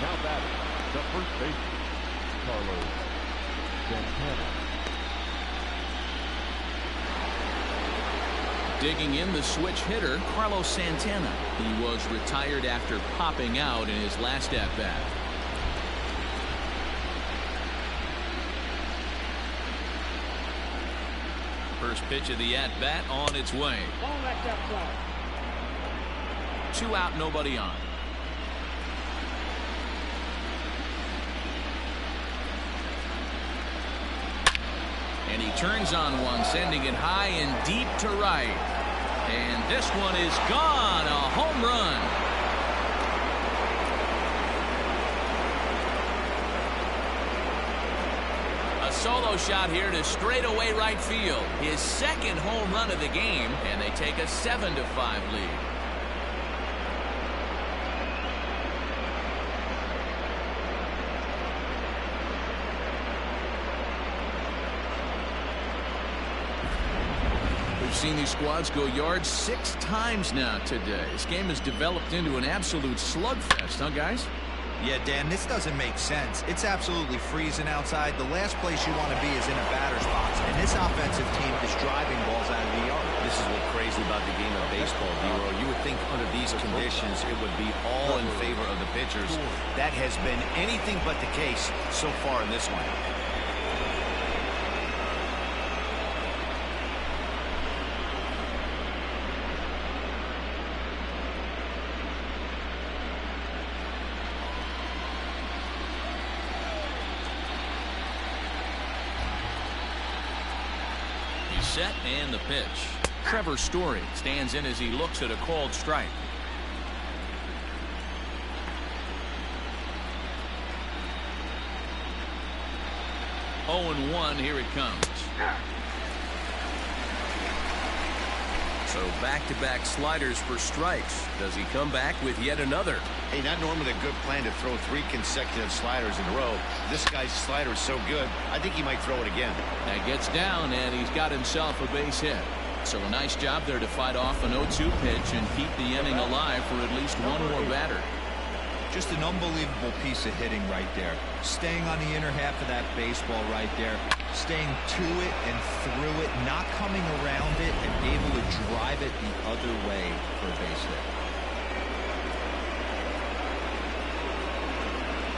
Now batting, the first baseman, Carlos Santana. Digging in the switch hitter, Carlos Santana. He was retired after popping out in his last at-bat. First pitch of the at-bat on its way. 2 out, nobody on. And he turns on one, sending it high and deep to right. And this one is gone. A home run. A solo shot here to straightaway right field. His second home run of the game, and they take a 7-5 lead. We've seen these squads go yards 6 times now today. This game has developed into an absolute slugfest, huh, guys? Yeah, Dan, this doesn't make sense. It's absolutely freezing outside. The last place you want to be is in a batter's box, and this offensive team is driving balls out of the yard. This is what's crazy about the game of baseball, D-Roy. You would think under these conditions it would be all in favor of the pitchers. That has been anything but the case so far in this one. Set and the pitch. Trevor Story stands in as he looks at a called strike. 0-1, here it comes. So back-to-back sliders for strikes. Does he come back with yet another? Hey, not normally a good plan to throw 3 consecutive sliders in a row. This guy's slider is so good, I think he might throw it again. That gets down, and he's got himself a base hit. So a nice job there to fight off an 0-2 pitch and keep the inning alive for at least one more batter. Just an unbelievable piece of hitting right there. Staying on the inner half of that baseball right there. Staying to it and through it. Not coming around it and able to drive it the other way for a base hit.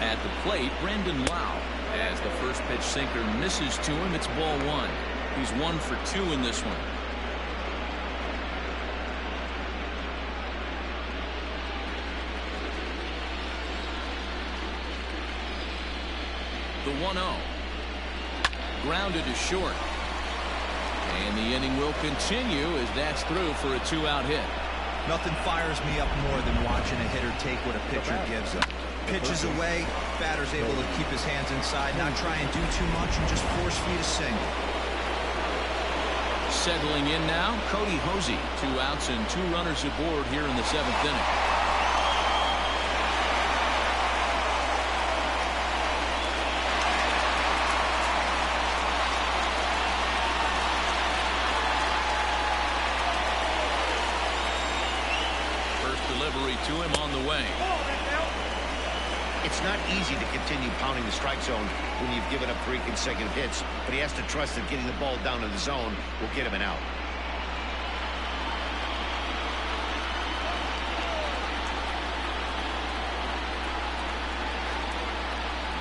At the plate, Brandon Lau. As the first pitch sinker misses to him, it's ball 1. He's 1 for 2 in this one. The 1-0. Grounded to short. And the inning will continue as that's through for a 2-out hit. Nothing fires me up more than watching a hitter take what a pitcher gives him. Pitches away, batter's able to keep his hands inside, not try and do too much, and just force feed a single. Settling in now, Cody Hosey. 2 outs and 2 runners aboard here in the 7th inning. To him on the way. It's not easy to continue pounding the strike zone when you've given up 3 consecutive hits, but he has to trust that getting the ball down to the zone will get him an out.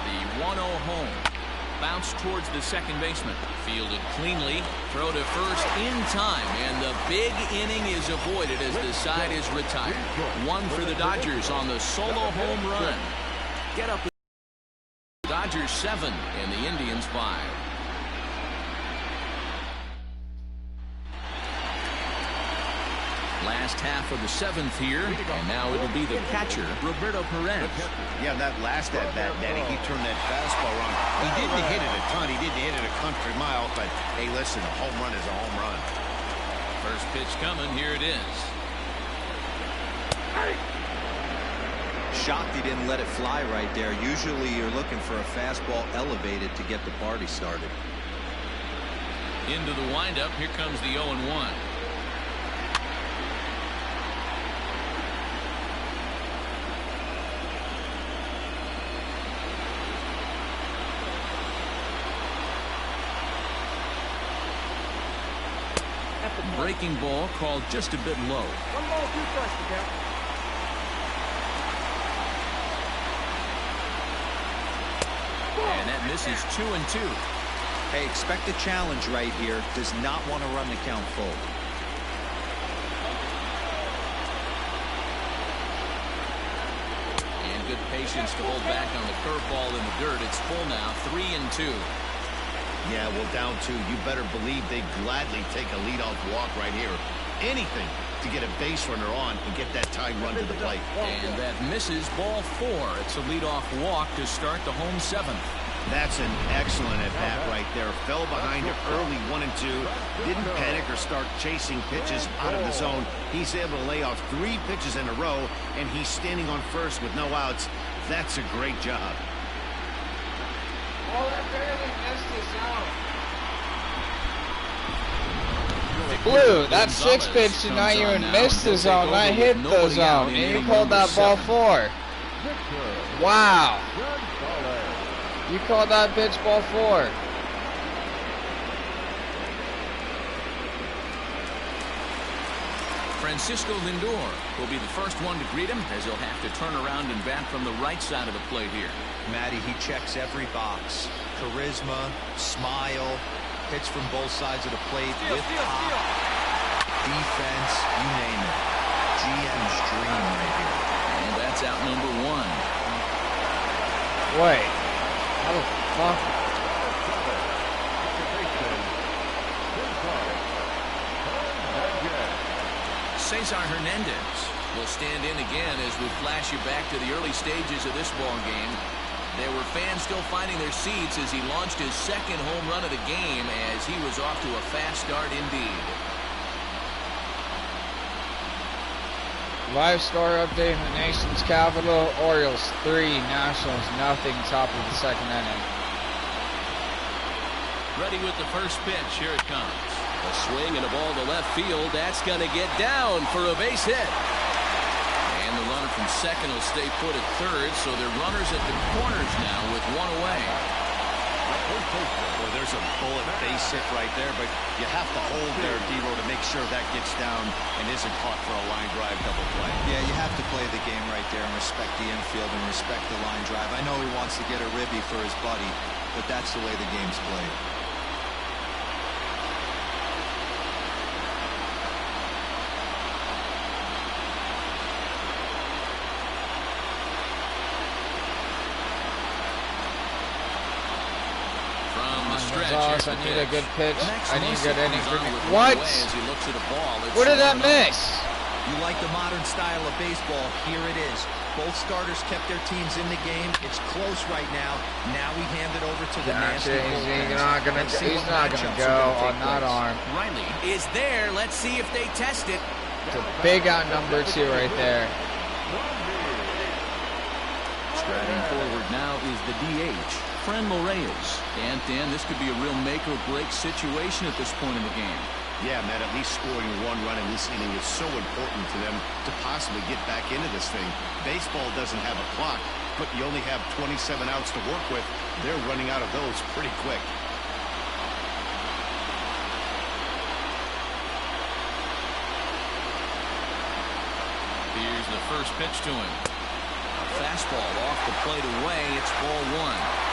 The 1-0 home. Bounce towards the second baseman. Fielded cleanly. Throw to first in time. And the big inning is avoided as the side is retired. 1 for the Dodgers on the solo home run. Get up. Dodgers 7 and the Indians 5. Last half of the 7th here, and now it'll be the catcher, Roberto Perez. Yeah, that last at-bat, Danny, he turned that fastball wrong. He didn't hit it a ton. He didn't hit it a country mile, but hey, listen, a home run is a home run. First pitch coming. Here it is. Shocked he didn't let it fly right there. Usually you're looking for a fastball elevated to get the party started. Into the windup. Here comes the 0-1. Breaking ball called just a bit low. 1 ball, 2 strikes, Miguel. And that misses 2-2. Hey, expect a challenge right here. Does not want to run the count full. And good patience to hold back on the curveball in the dirt. It's full now, 3-2. Yeah, well, down 2, you better believe they'd gladly take a leadoff walk right here. Anything to get a base runner on and get that tying run to the plate. And that misses ball 4. It's a leadoff walk to start the home 7th. That's an excellent at-bat right there. Fell behind it early 1-2. Didn't panic or start chasing pitches out of the zone. He's able to lay off 3 pitches in a row, and he's standing on first with no outs. That's a great job. Oh, that barely missed the zone. Blue, that 6 pitch did not even miss the zone, not hit the zone, and you called that ball 4. Wow. You called that pitch ball 4. Francisco Lindor will be the first one to greet him, as he'll have to turn around and bat from the right side of the plate here. Matty, he checks every box. Charisma, smile, hits from both sides of the plate with pop, defense, you name it. GM's dream right here. And that's out number 1. Wait. How the fuck? Cesar Hernandez will stand in again as we flash you back to the early stages of this ball game. There were fans still finding their seats as he launched his second home run of the game as he was off to a fast start indeed. Live score update in the nation's capital. Orioles 3, Nationals nothing, top of the second inning. Ready with the first pitch. Here it comes. A swing and a ball to left field. That's going to get down for a base hit. And the runner from second will stay put at third, so they're runners at the corners now with one away. Boy, there's a bullet base hit right there, but you have to hold there, D-Ro, to make sure that gets down and isn't caught for a line drive double play. Yeah, you have to play the game right there and respect the infield and respect the line drive. I know he wants to get a ribby for his buddy, but that's the way the game's played. I need a good pitch. I need a good inning for me. What? Where did that miss? You like the modern style of baseball? Here it is. Both starters kept their teams in the game. It's close right now. Now we hand it over to the nasty He's not gonna go on that arm. Riley is there. Let's see if they test it. It's a big out number 2 right there. Striding forward now is the DH, Franmil Reyes. And Dan, this could be a real make-or-break situation at this point in the game. Yeah, Matt, at least scoring one run in this inning is so important to them to possibly get back into this thing. Baseball doesn't have a clock, but you only have 27 outs to work with. They're running out of those pretty quick. Here's the first pitch to him. A fastball off the plate away. It's ball 1.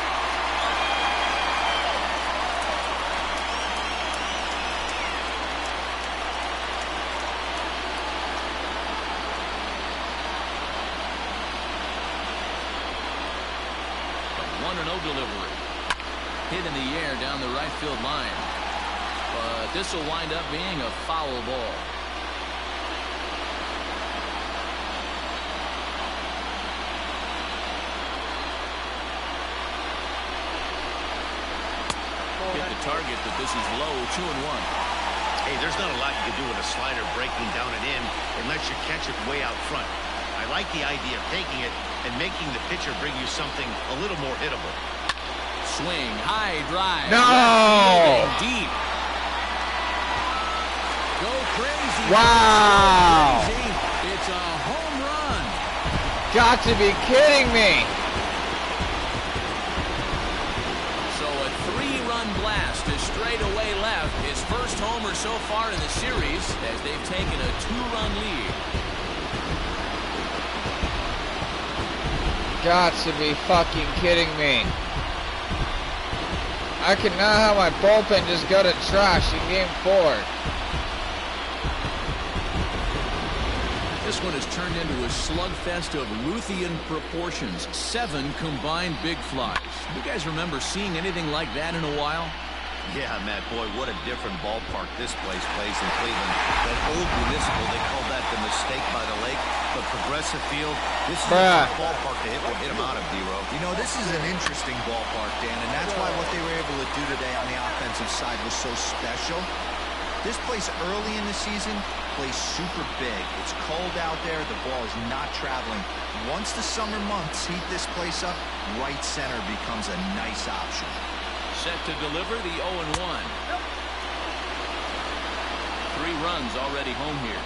Delivery. Hit in the air down the right field line. But this will wind up being a foul ball. Hit the target, but this is low, 2-1. Hey, there's not a lot you can do with a slider breaking down and in unless you catch it way out front. I like the idea of taking it and making the pitcher bring you something a little more hittable. Swing, high drive. No! Deep. Go crazy. Wow! Go crazy. It's a home run. Got to be kidding me. So a 3-run blast to straightaway left. His first homer so far in the series as they've taken a 2-run lead. Got to be fucking kidding me. I cannot have my bullpen just go to trash in game 4. This one has turned into a slugfest of Ruthian proportions. 7 combined big flies. You guys remember seeing anything like that in a while? Yeah, Matt, boy, what a different ballpark this place plays in Cleveland. That old Municipal, they call that the mistake by the lake. But Progressive Field, this is a ballpark to hit them out of, D-Ro. You know, this is an interesting ballpark, Dan, and that's why what they were able to do today on the offensive side was so special. This place early in the season plays super big. It's cold out there. The ball is not traveling. Once the summer months heat this place up, right center becomes a nice option. Set to deliver the 0-1. 3 runs already home here.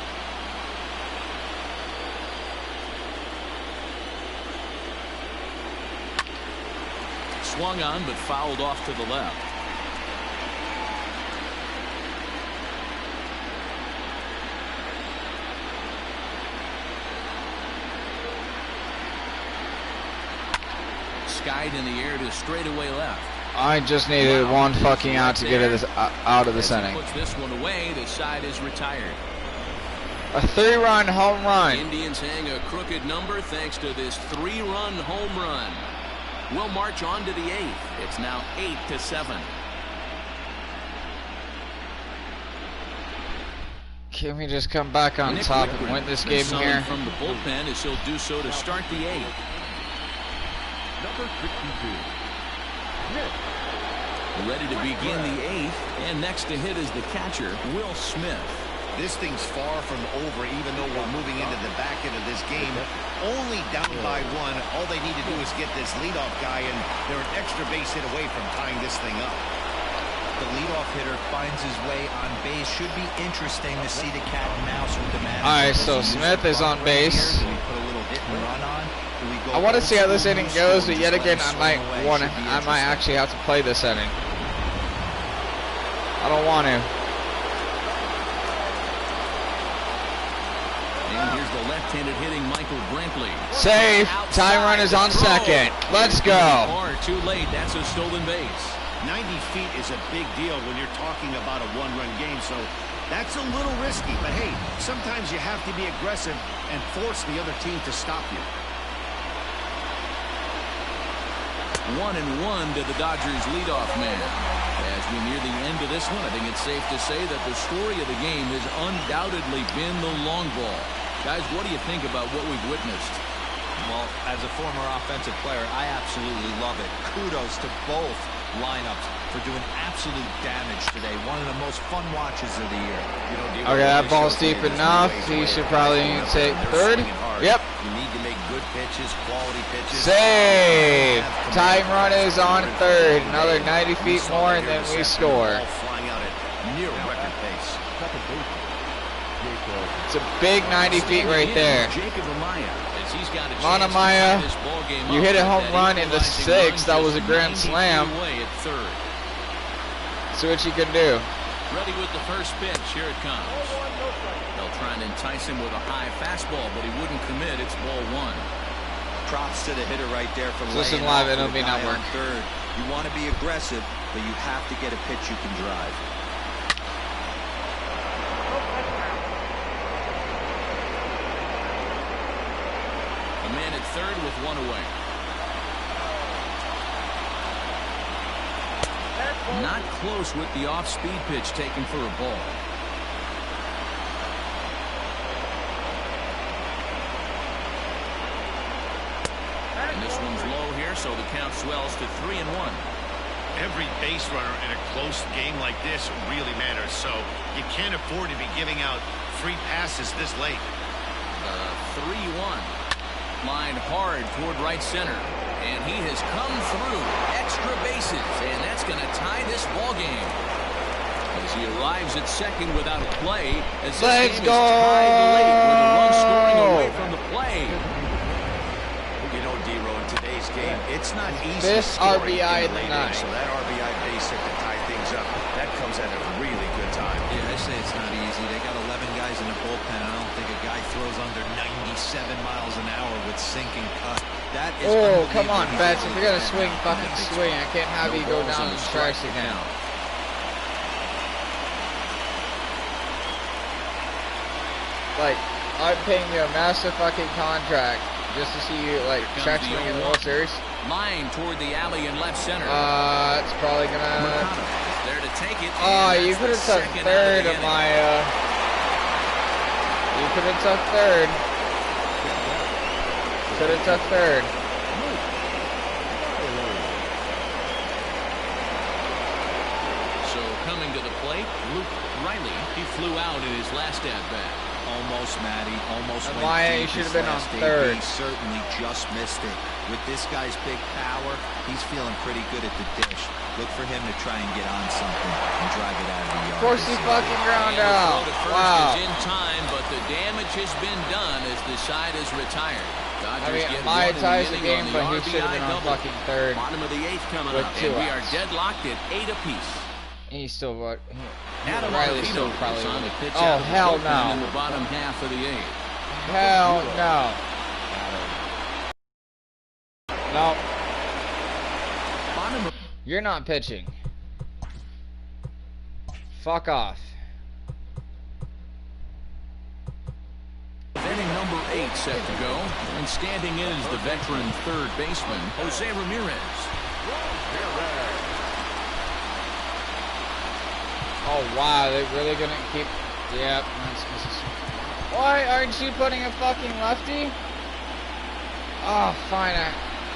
Swung on but fouled off to the left. Skied in the air to straightaway left. I just needed one fucking out to get it out of this inning. Puts this one away. The side is retired. A 3-run home run. Indians hang a crooked number thanks to this 3-run home run. We'll march on to the 8th. It's now 8-7. Can we just come back on top and win this game here? From the bullpen as he'll do so to start the 8th. Number 62. Smith. Ready to begin the 8th, and next to hit is the catcher, Will Smith. This thing's far from over, even though we're moving into the back end of this game. Only down by 1. All they need to do is get this leadoff guy, and they're an extra base hit away from tying this thing up. The leadoff hitter finds his way on base. Should be interesting to see the cat and mouse with the man. All right, so Smith is on base. Do we put a little hit and run on? Do we go I want to see how this old inning school goes, but and yet just let again, him I might swing away? want to. Should be I might interesting. actually have to play this inning. I don't want to. And here's the left-handed hitting Michael Brantley. Safe. Time run is on second. Let's go. Far too late. That's a stolen base. 90 feet is a big deal when you're talking about a one-run game, so that's a little risky. But hey, sometimes you have to be aggressive and force the other team to stop you. 1-1 to the Dodgers leadoff man. As we near the end of this one, I think it's safe to say that the story of the game has undoubtedly been the long ball. Guys, what do you think about what we've witnessed? Well, as a former offensive player, I absolutely love it. Kudos to both lineups for doing absolute damage today. One of the most fun watches of the year. Okay, that ball's deep enough. He should probably take third. Yep. You need to make good pitches, quality pitches. Save. Time run is on third. Another 90 feet more, and then we score. Flying out at near record pace. Second baseman. Jacob. It's a big 90 feet right there. Jacob Amaya, as he's got a chance Lana to Maya, tie this ball game you up hit a with home that run in the equalizing 6th. That run was a just grand 90 feet slam. away at third. See what you can do. Ready with the first pitch. Here it comes. They'll try and entice him with a high fastball, but he wouldn't commit. It's ball 1. Props to the hitter right there for This is laying live off MLB the guy Network. on third. You want to be aggressive, but you have to get a pitch you can drive. A man at third with 1 away. Not close with the off-speed pitch taken for a ball. And this one's low here, so the count swells to 3-1. Every base runner in a close game like this really matters, so you can't afford to be giving out free passes this late. 3-1. Lined hard toward right center. And he has come through. Extra bases. And that's going to tie this ball game. As he arrives at second without a play. As this Let's game go! is tied late with a run scoring away from the play. You know, D-Row, in today's game, it's not easy Fifth scoring RBI in the of the late night. innings, so that RBI base hit to tie things up, that comes at a really good time. Yeah, I say it's not easy. They got 11 guys in the bullpen. I don't think a guy throws under 97 miles an hour with sinking cut. That is Oh, come unbelievable. on, He's Betts. If able you're to going to defend swing, in fucking that big swing. spot. I can't have No you go balls down on the the strikes strike again. count. Like, I'm paying you a massive fucking contract just to see you, like, Here comes check the swing in the 0-1. World Series. Line toward the alley in left center. It's probably gonna. Mercado is there to take it. Oh, and you that's could the have took second out of third, the inning. Amaya. You could have took third. Could have took third. So coming to the plate, Luke Riley. He flew out in his last at-bat. Almost, Matty. Almost And went Maya, deep you should his have been on last third. He certainly just missed it. With this guy's big power, he's feeling pretty good at the dish. Look for him to try and get on something and drive it out of the yard. Of course he fucking ground And the out. throw to first Wow. is in time, but the damage has been done as the side is retired. Dodgers I mean, get Maya one in ties the inning game, on but he RBI should have been on double. fucking third. Bottom of the 8th coming With up, 2 and we are outs. deadlocked at 8 apiece. He's still what? Adam Riley Ottavino still is probably. on the pitch Oh, out of the hell bullpen no. in the bottom half of the 8th. Hell no. No. Bottom of You're not pitching. Fuck off. inning number 8 set to go, and standing in is the veteran third baseman, Jose Ramirez. Oh wow, they're really gonna keep. Yep. Why aren't you putting a fucking lefty? Oh, fine.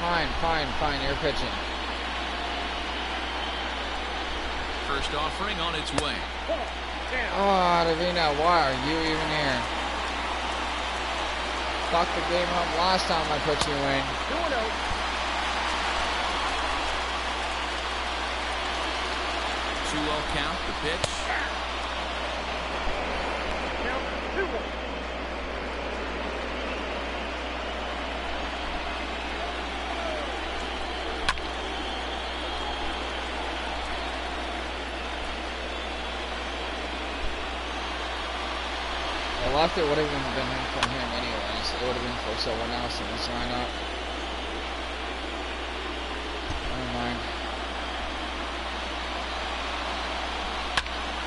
Fine, you're pitching. First offering on its way. Oh, Davina, why are you even here? Fuck the game up last time I put you in. 2-0. 2-0 count, the pitch. Count 2-1. The left, it would have even been in for him anyways. It would have been for someone else in this lineup. Never mind.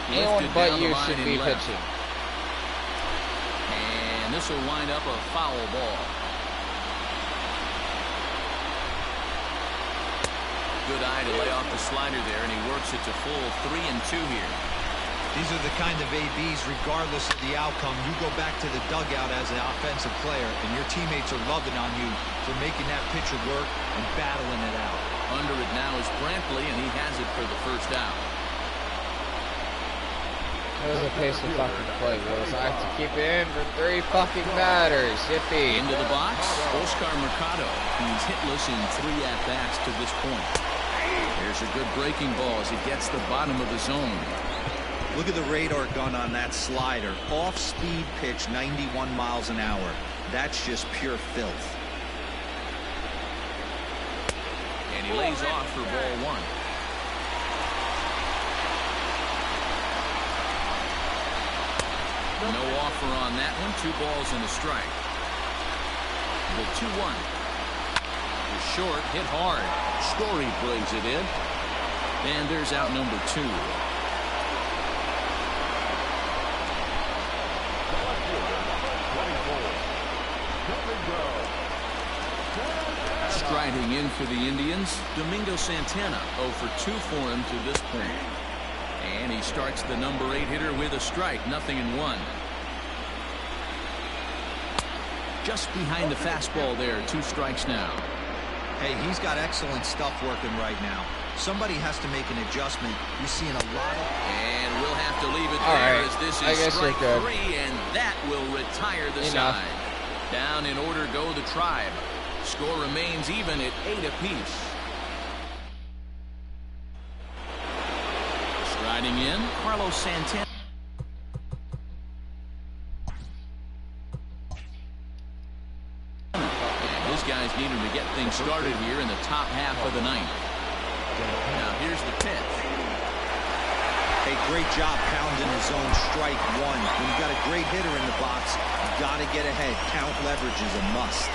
Anyone Lifted but down you the line should in be left. pitching. And this will wind up a foul ball. Good eye to lay off the slider there, and he works it to full 3-2 here. These are the kind of ABs, regardless of the outcome, you go back to the dugout as an offensive player, and your teammates are loving on you for making that pitcher work and battling it out. Under it now is Brantley, and he has it for the first out. That was a pace of fucking play, Willis. I have to keep it in for 3 fucking batters. Yippee. Into the box, Oscar Mercado. He's hitless in 3 at-bats to this point. There's a good breaking ball as he gets the bottom of the zone. Look at the radar gun on that slider. Off-speed pitch, 91 miles an hour. That's just pure filth. And he lays off for ball 1. No offer on that one. 2 balls and a strike. The 2-1. The short, hit hard. Story brings it in. And there's out number 2. Striding in for the Indians, Domingo Santana, 0 for 2 for him to this point. And he starts the number 8 hitter with a strike, 0-1. Just behind the fastball there, 2 strikes now. Hey, he's got excellent stuff working right now. Somebody has to make an adjustment. You're seeing a lot of... And we'll have to leave it All there right. as this I is guess strike you're good. 3, and that will retire the Enough. side. Down in order go the Tribe. Score remains even at 8 apiece. Striding in, Carlos Santana. And his guys need him to get things started here in the top half of the 9th. Now here's the pitch. Hey, great job pounding the zone strike 1. When you got a great hitter in the box, you got to get ahead. Count leverage is a must.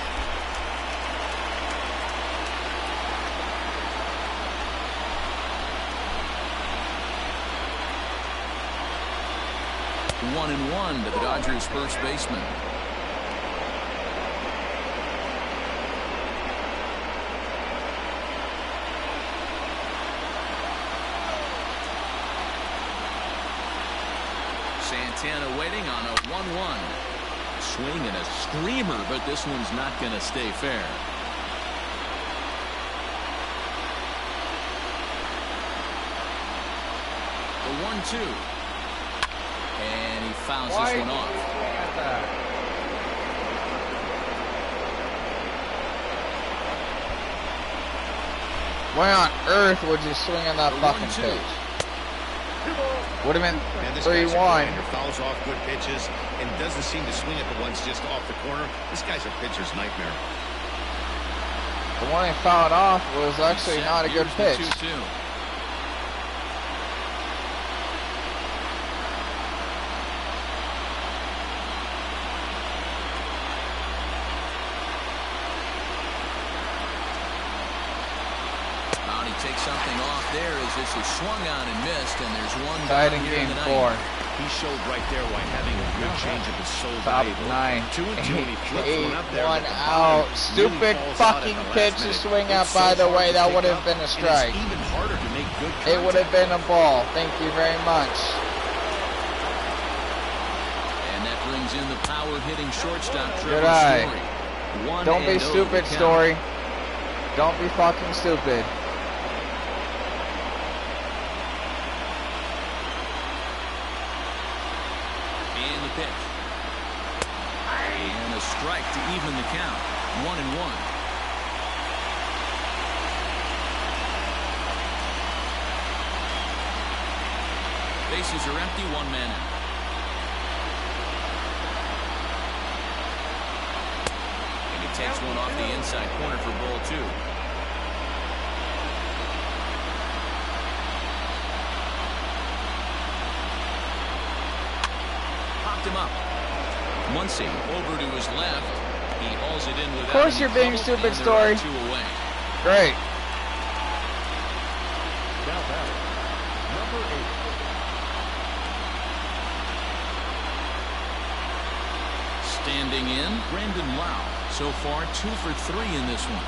One and 1 to the Dodgers first baseman. Santana waiting on a 1-1. Swing and a screamer, but this one's not going to stay fair. The 1-2. And he fouls this one off. Why on earth would you swing on that fucking pitch? Would have been 3-1. Fouls off good pitches and doesn't seem to swing at the ones just off the corner. This guy's a pitcher's nightmare. The one he fouled off was actually not a good pitch. 2-2. Takes something off there as this is swung on and missed, and there's one tied down in here game in the 4. He showed right there why having a good changeup is so Top valuable. 9. 2 and 2, and he flips one up there. 1 but the out. ball Stupid really falls out fucking at the pitch last to minute. swing It's at, so by the hard way. to That pick would have up, been a and strike. It's even harder to make good It would have contact. been a ball. Thank you very much. And that brings in the power hitting shortstop Good Trevor eye. Story. Don't be 1-0 stupid, the count. Story. Don't be fucking stupid. And the pitch. And a strike to even the count. 1-1. Bases are empty, one man out. And he takes one off the inside corner for ball 2. Popped him up. Muncy over to his left. He hauls it in without. Of course you're being stupid, Story. 2 away. Great. Now batting, number 8. Standing in, Brandon Lau. So far, 2 for 3 in this one.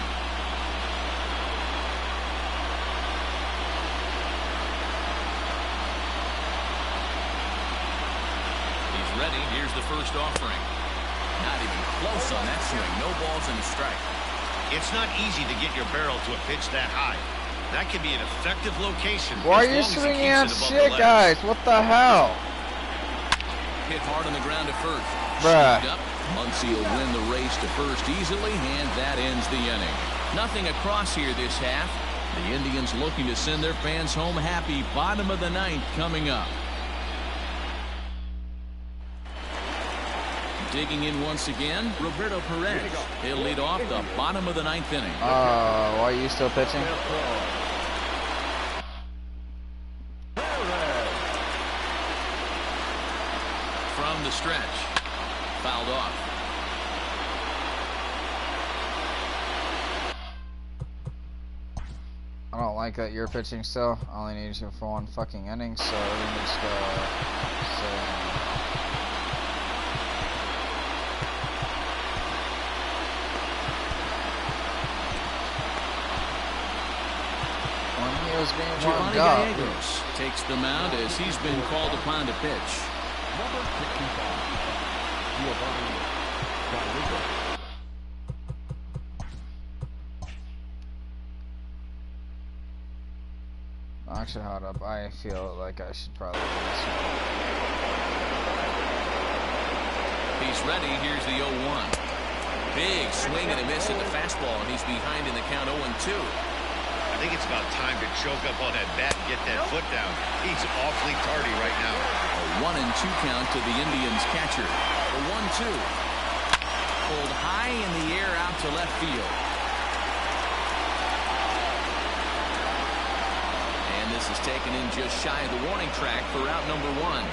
He's ready. Here's the first offering. Not even close on that swing. No balls and a strike. It's not easy to get your barrel to a pitch that high. That can be an effective location. Why are you swinging out shit, guys? What the hell? Hit hard on the ground to first. Bruh. Up. Muncy will win the race to first easily, and that ends the inning. Nothing across here this half. The Indians looking to send their fans home happy. Bottom of the 9th coming up. Digging in once again, Roberto Perez. He'll lead off the bottom of the 9th inning. Why are you still pitching? From the stretch. Fouled off. I don't like that you're pitching still. I only need you for 1 fucking inning, so we just Giovanni Gallegos takes the mound as he's been called upon to pitch. Number 65, Giovanni Gallegos. Actually, hold up. I feel like I should probably do this one. He's ready. Here's the 0-1. Big swing and a miss at the fastball, and he's behind in the count 0-2. I think it's about time to choke up on that bat and get that foot down. He's awfully tardy right now. A 1-2 count to the Indians catcher. The 1-2. Pulled high in the air out to left field. And this is taken in just shy of the warning track for out number 1.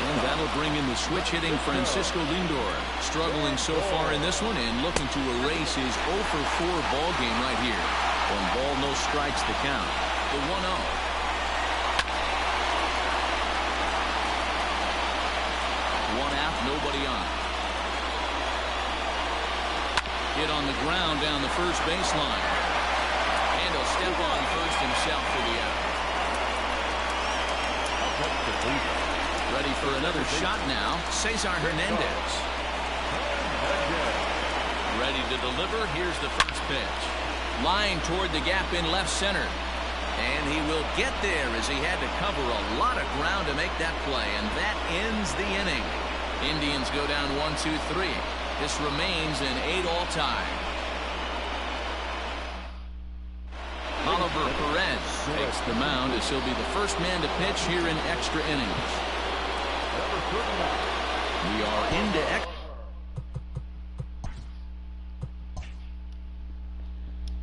And that'll bring in the switch-hitting Francisco Lindor. Struggling so far in this one and looking to erase his 0-for-4 ball game right here. 1 ball, no strikes the count. The 1-0. One out, nobody on. Hit on the ground down the first baseline. And he'll step on first himself for the out. Ready for another shot now, Cesar Hernandez. Ready to deliver. Here's the first pitch. Line toward the gap in left center. And he will get there as he had to cover a lot of ground to make that play. And that ends the inning. Indians go down 1-2-3. This remains an 8-all tie. Oliver Perez takes the mound as he'll be the first man to pitch here in extra innings. We are into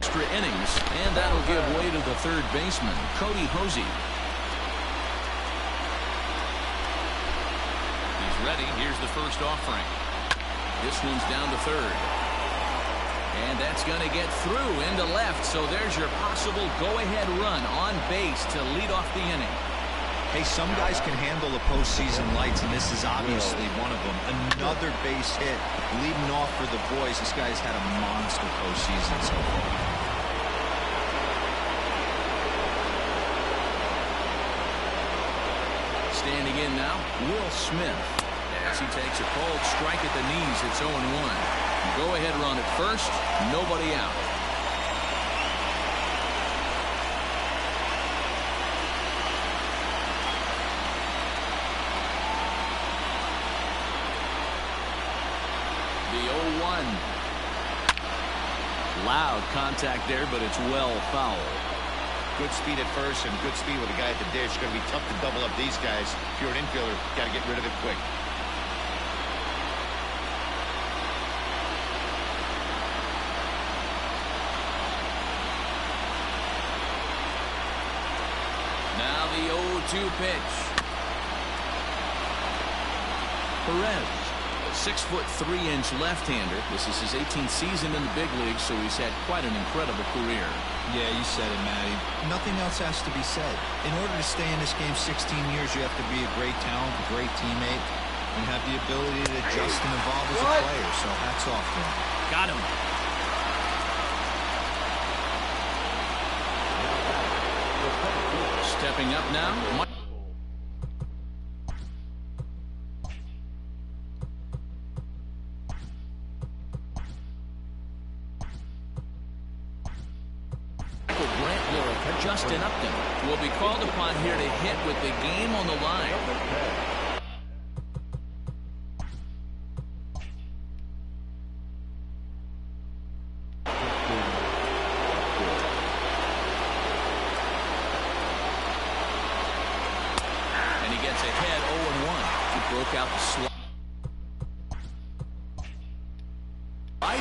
extra innings, and that'll give way to the third baseman, Cody Hosey. He's ready. Here's the first offering. This one's down to third. And that's going to get through into left, so there's your possible go-ahead run on base to lead off the inning. Hey, some guys can handle the postseason lights, and this is obviously one of them. Another base hit, leading off for the boys. This guy's had a monster postseason so far. Standing in now, Will Smith. As he takes a cold strike at the knees, it's 0-1. Go ahead run at first, nobody out. The 0-1. Loud contact there, but it's well fouled. Good speed at first and good speed with the guy at the dish. Going to be tough to double up these guys. If you're an infielder, got to get rid of it quick. Now the 0-2 pitch. Perez, a 6'3" left-hander. This is his 18th season in the big leagues, so he's had quite an incredible career. Yeah, you said it, Matty. Nothing else has to be said. In order to stay in this game 16 years, you have to be a great talent, a great teammate, and have the ability to adjust and evolve as a player. So hats off to him. Got him. Stepping up now. Justin Upton will be called upon here to hit with the game on the line. And he gets ahead 0-1. He broke out the slide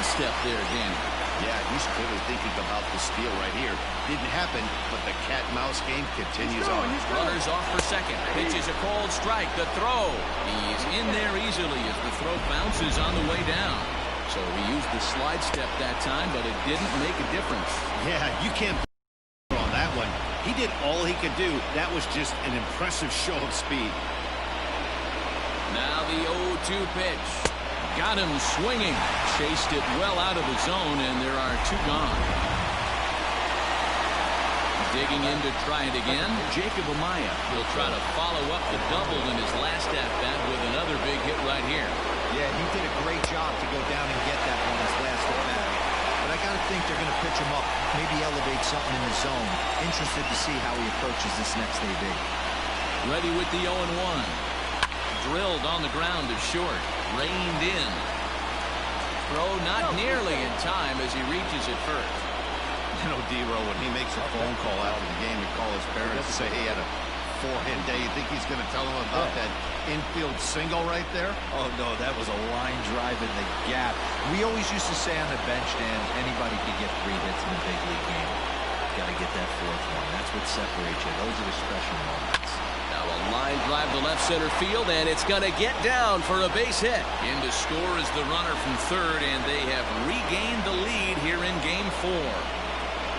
step there, Danny. Yeah, he's clearly thinking about the steal right here. Didn't happen, but the cat-mouse game continues on. Runners off for second. Pitches a cold strike. The throw. He's in there easily as the throw bounces on the way down. So he used the slide step that time, but it didn't make a difference. Yeah, you can't on that one. He did all he could do. That was just an impressive show of speed. Now the 0-2 pitch. Got him swinging. Chased it well out of the zone, and there are two gone. Digging in to try it again. Jacob Amaya will try to follow up the double in his last at-bat with another big hit right here. Yeah, he did a great job to go down and get that on his last at-bat. But I got to think they're going to pitch him up, maybe elevate something in the zone. Interested to see how he approaches this next AB. Ready with the 0-1. Drilled on the ground to short. Reined in. Throw not nearly in time as he reaches it first. You know, D-Row, when he makes a phone call after the game to call his parents to say he had a 4-hit day, you think he's going to tell them about that infield single right there? Oh, no, that was a line drive in the gap. We always used to say on the bench, Dan, anybody could get 3 hits in a big league game. Got to get that 4th one. That's what separates you. Those are the special moments. Now a line drive to left center field, and it's going to get down for a base hit. In to score is the runner from third, and they have regained the lead here in Game 4.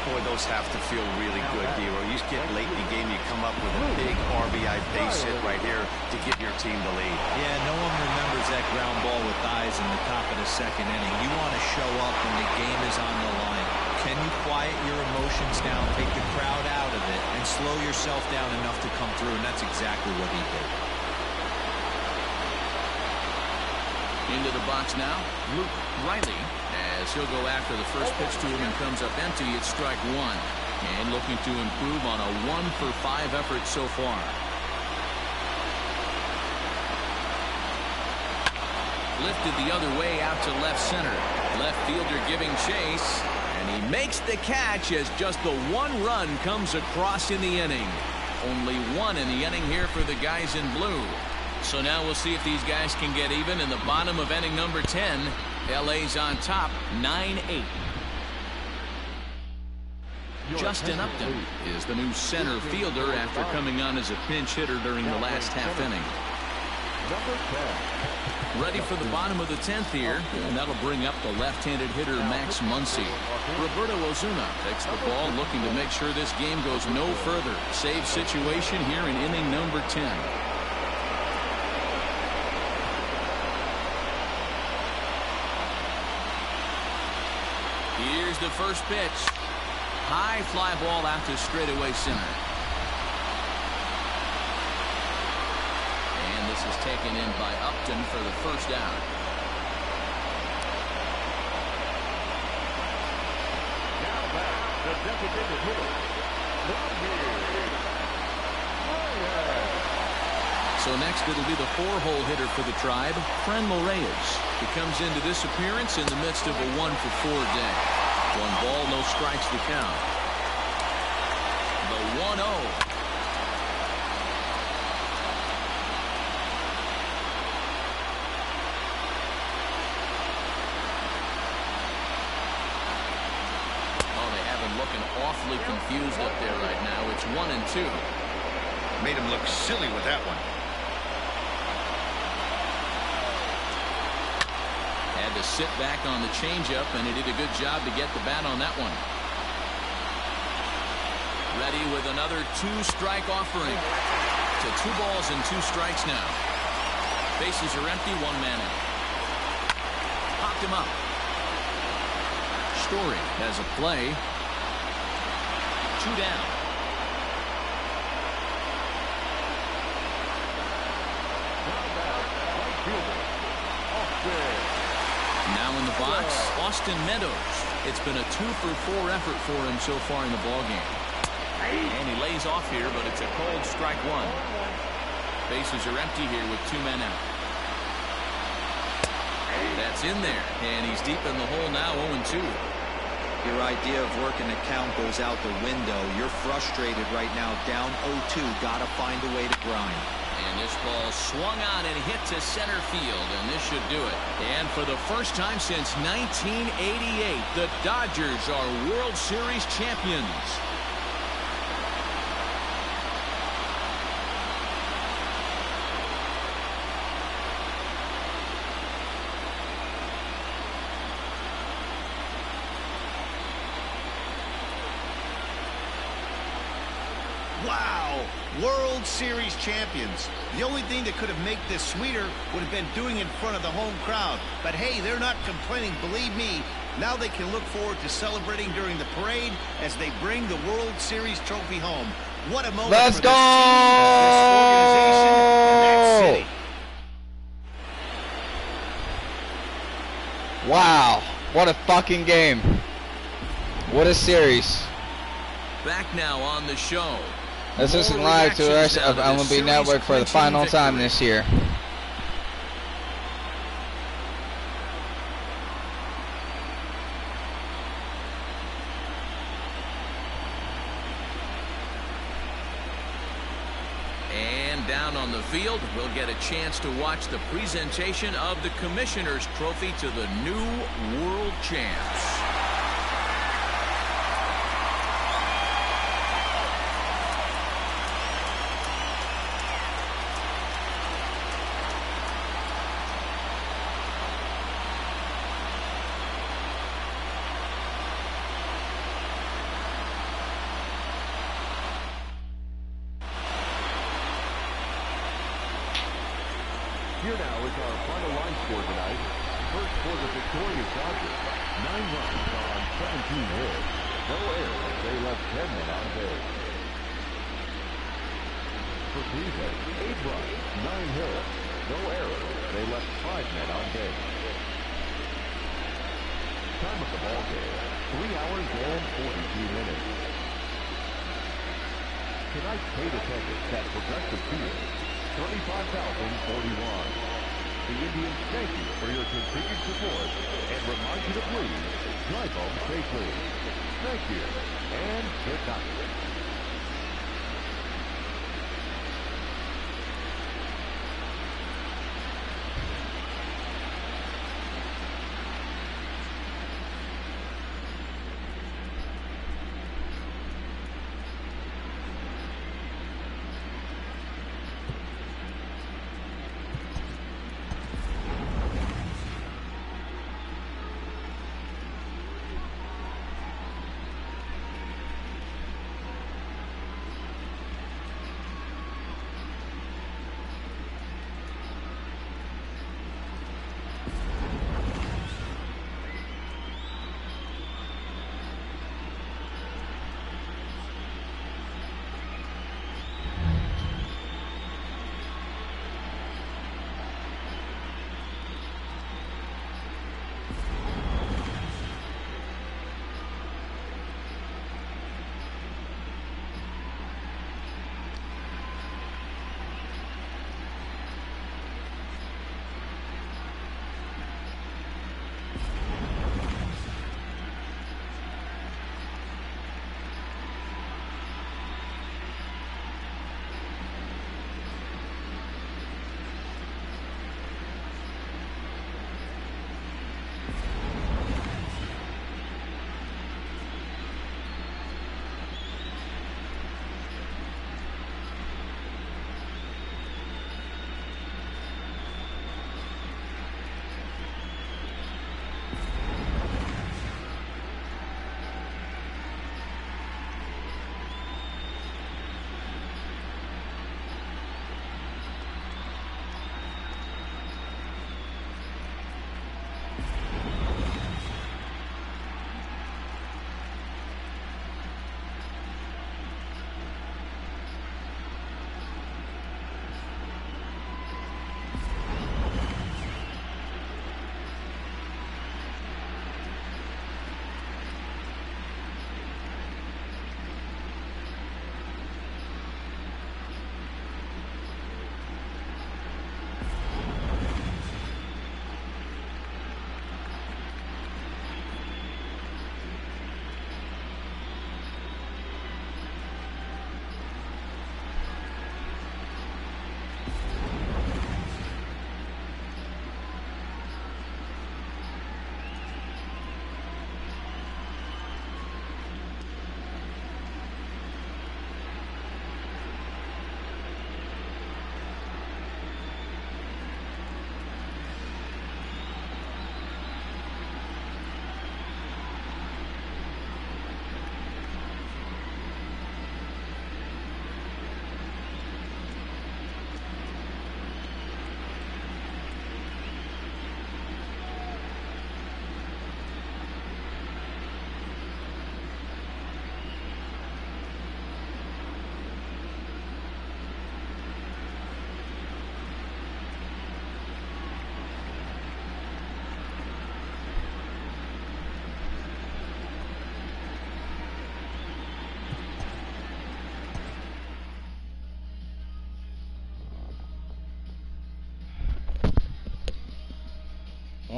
Boy, those have to feel really good, D-Row. You get late in the game, you come up with a big RBI base hit right here to give your team the lead. Yeah, no one remembers that ground ball with eyes in the top of the 2nd inning. You want to show up when the game is on the line. Can you quiet your emotions down, take the crowd out of it, and slow yourself down enough to come through? And that's exactly what he did. Into the box now, Luke Riley, as he'll go after the first pitch to him and comes up empty. It's strike 1. And looking to improve on a 1-for-5 effort so far. Lifted the other way out to left center. Left fielder giving chase. And he makes the catch as just the 1 run comes across in the inning. Only 1 in the inning here for the guys in blue. So now we'll see if these guys can get even in the bottom of inning number 10. LA's on top, 9-8. Justin Upton is the new center fielder after coming on as a pinch hitter during the last half inning. Ready for the bottom of the 10th here, and that'll bring up the left-handed hitter Max Muncy. Roberto Ozuna takes the ball, looking to make sure this game goes no further. Save situation here in inning number 10. Here's the first pitch. High fly ball out to straightaway center. And the pass is taken in by Upton for the first down. Now back, the designated hitter. So next it'll be the 4-hole hitter for the Tribe, Franmil Reyes. He comes into this appearance in the midst of a 1-for-4 day. 1 ball, no strikes to count. The 1-0. Oh, they have him looking awfully confused up there right now. It's 1-2. Made him look silly with that one. Had to sit back on the changeup, and he did a good job to get the bat on that one. Ready with another 2-strike offering. To 2 balls and 2 strikes now. Bases are empty, 1 man out. Popped him up. Story has a play. 2 down. Now in the box, Austin Meadows. It's been a 2-for-4 effort for him so far in the ballgame. And he lays off here, but it's a cold strike 1. Bases are empty here with 2 men out. That's in there, and he's deep in the hole now, 0-2. Your idea of working the count goes out the window. You're frustrated right now, down 0-2. Got to find a way to grind. And this ball swung on and hit to center field, and this should do it. And for the first time since 1988, the Dodgers are World Series champions. Wow! World Series champions. The only thing that could have made this sweeter would have been doing it in front of the home crowd. But hey, they're not complaining, believe me. Now they can look forward to celebrating during the parade as they bring the World Series trophy home. What a moment Let's for go! this team, this organization, and that city. Wow, what a fucking game. What a series. Back now on the show. Let's listen live to the rest of MLB Network for the final time this year. And down on the field, we'll get a chance to watch the presentation of the Commissioner's Trophy to the new World Champs. Here now is our final line score tonight. First for the victorious Dodgers, 9 runs on 17 hits. No errors. They left 10 men on base. For Cleveland, 8 runs, 9 hits. No errors. They left 5 men on base. Time of the ball game, 3 hours and 42 minutes. Tonight's paid attendance at Progressive Field, 35,041. The Indians thank you for your continued support and remind you to please drive home safely. Thank you and good night.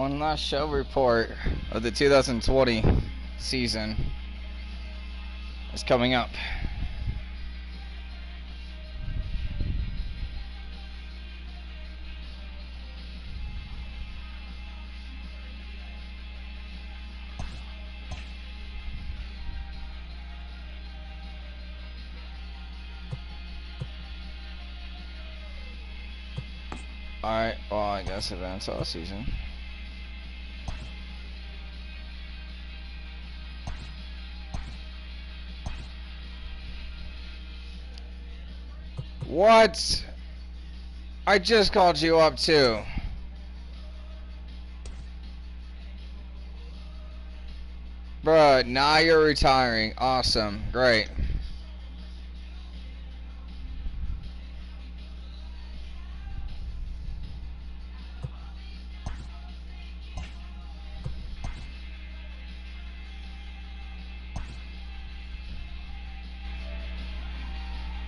One last show report of the 2020 season is coming up. Alright, well, I guess events all season. What? I just called you up too. Bruh, now you're retiring. Awesome. Great.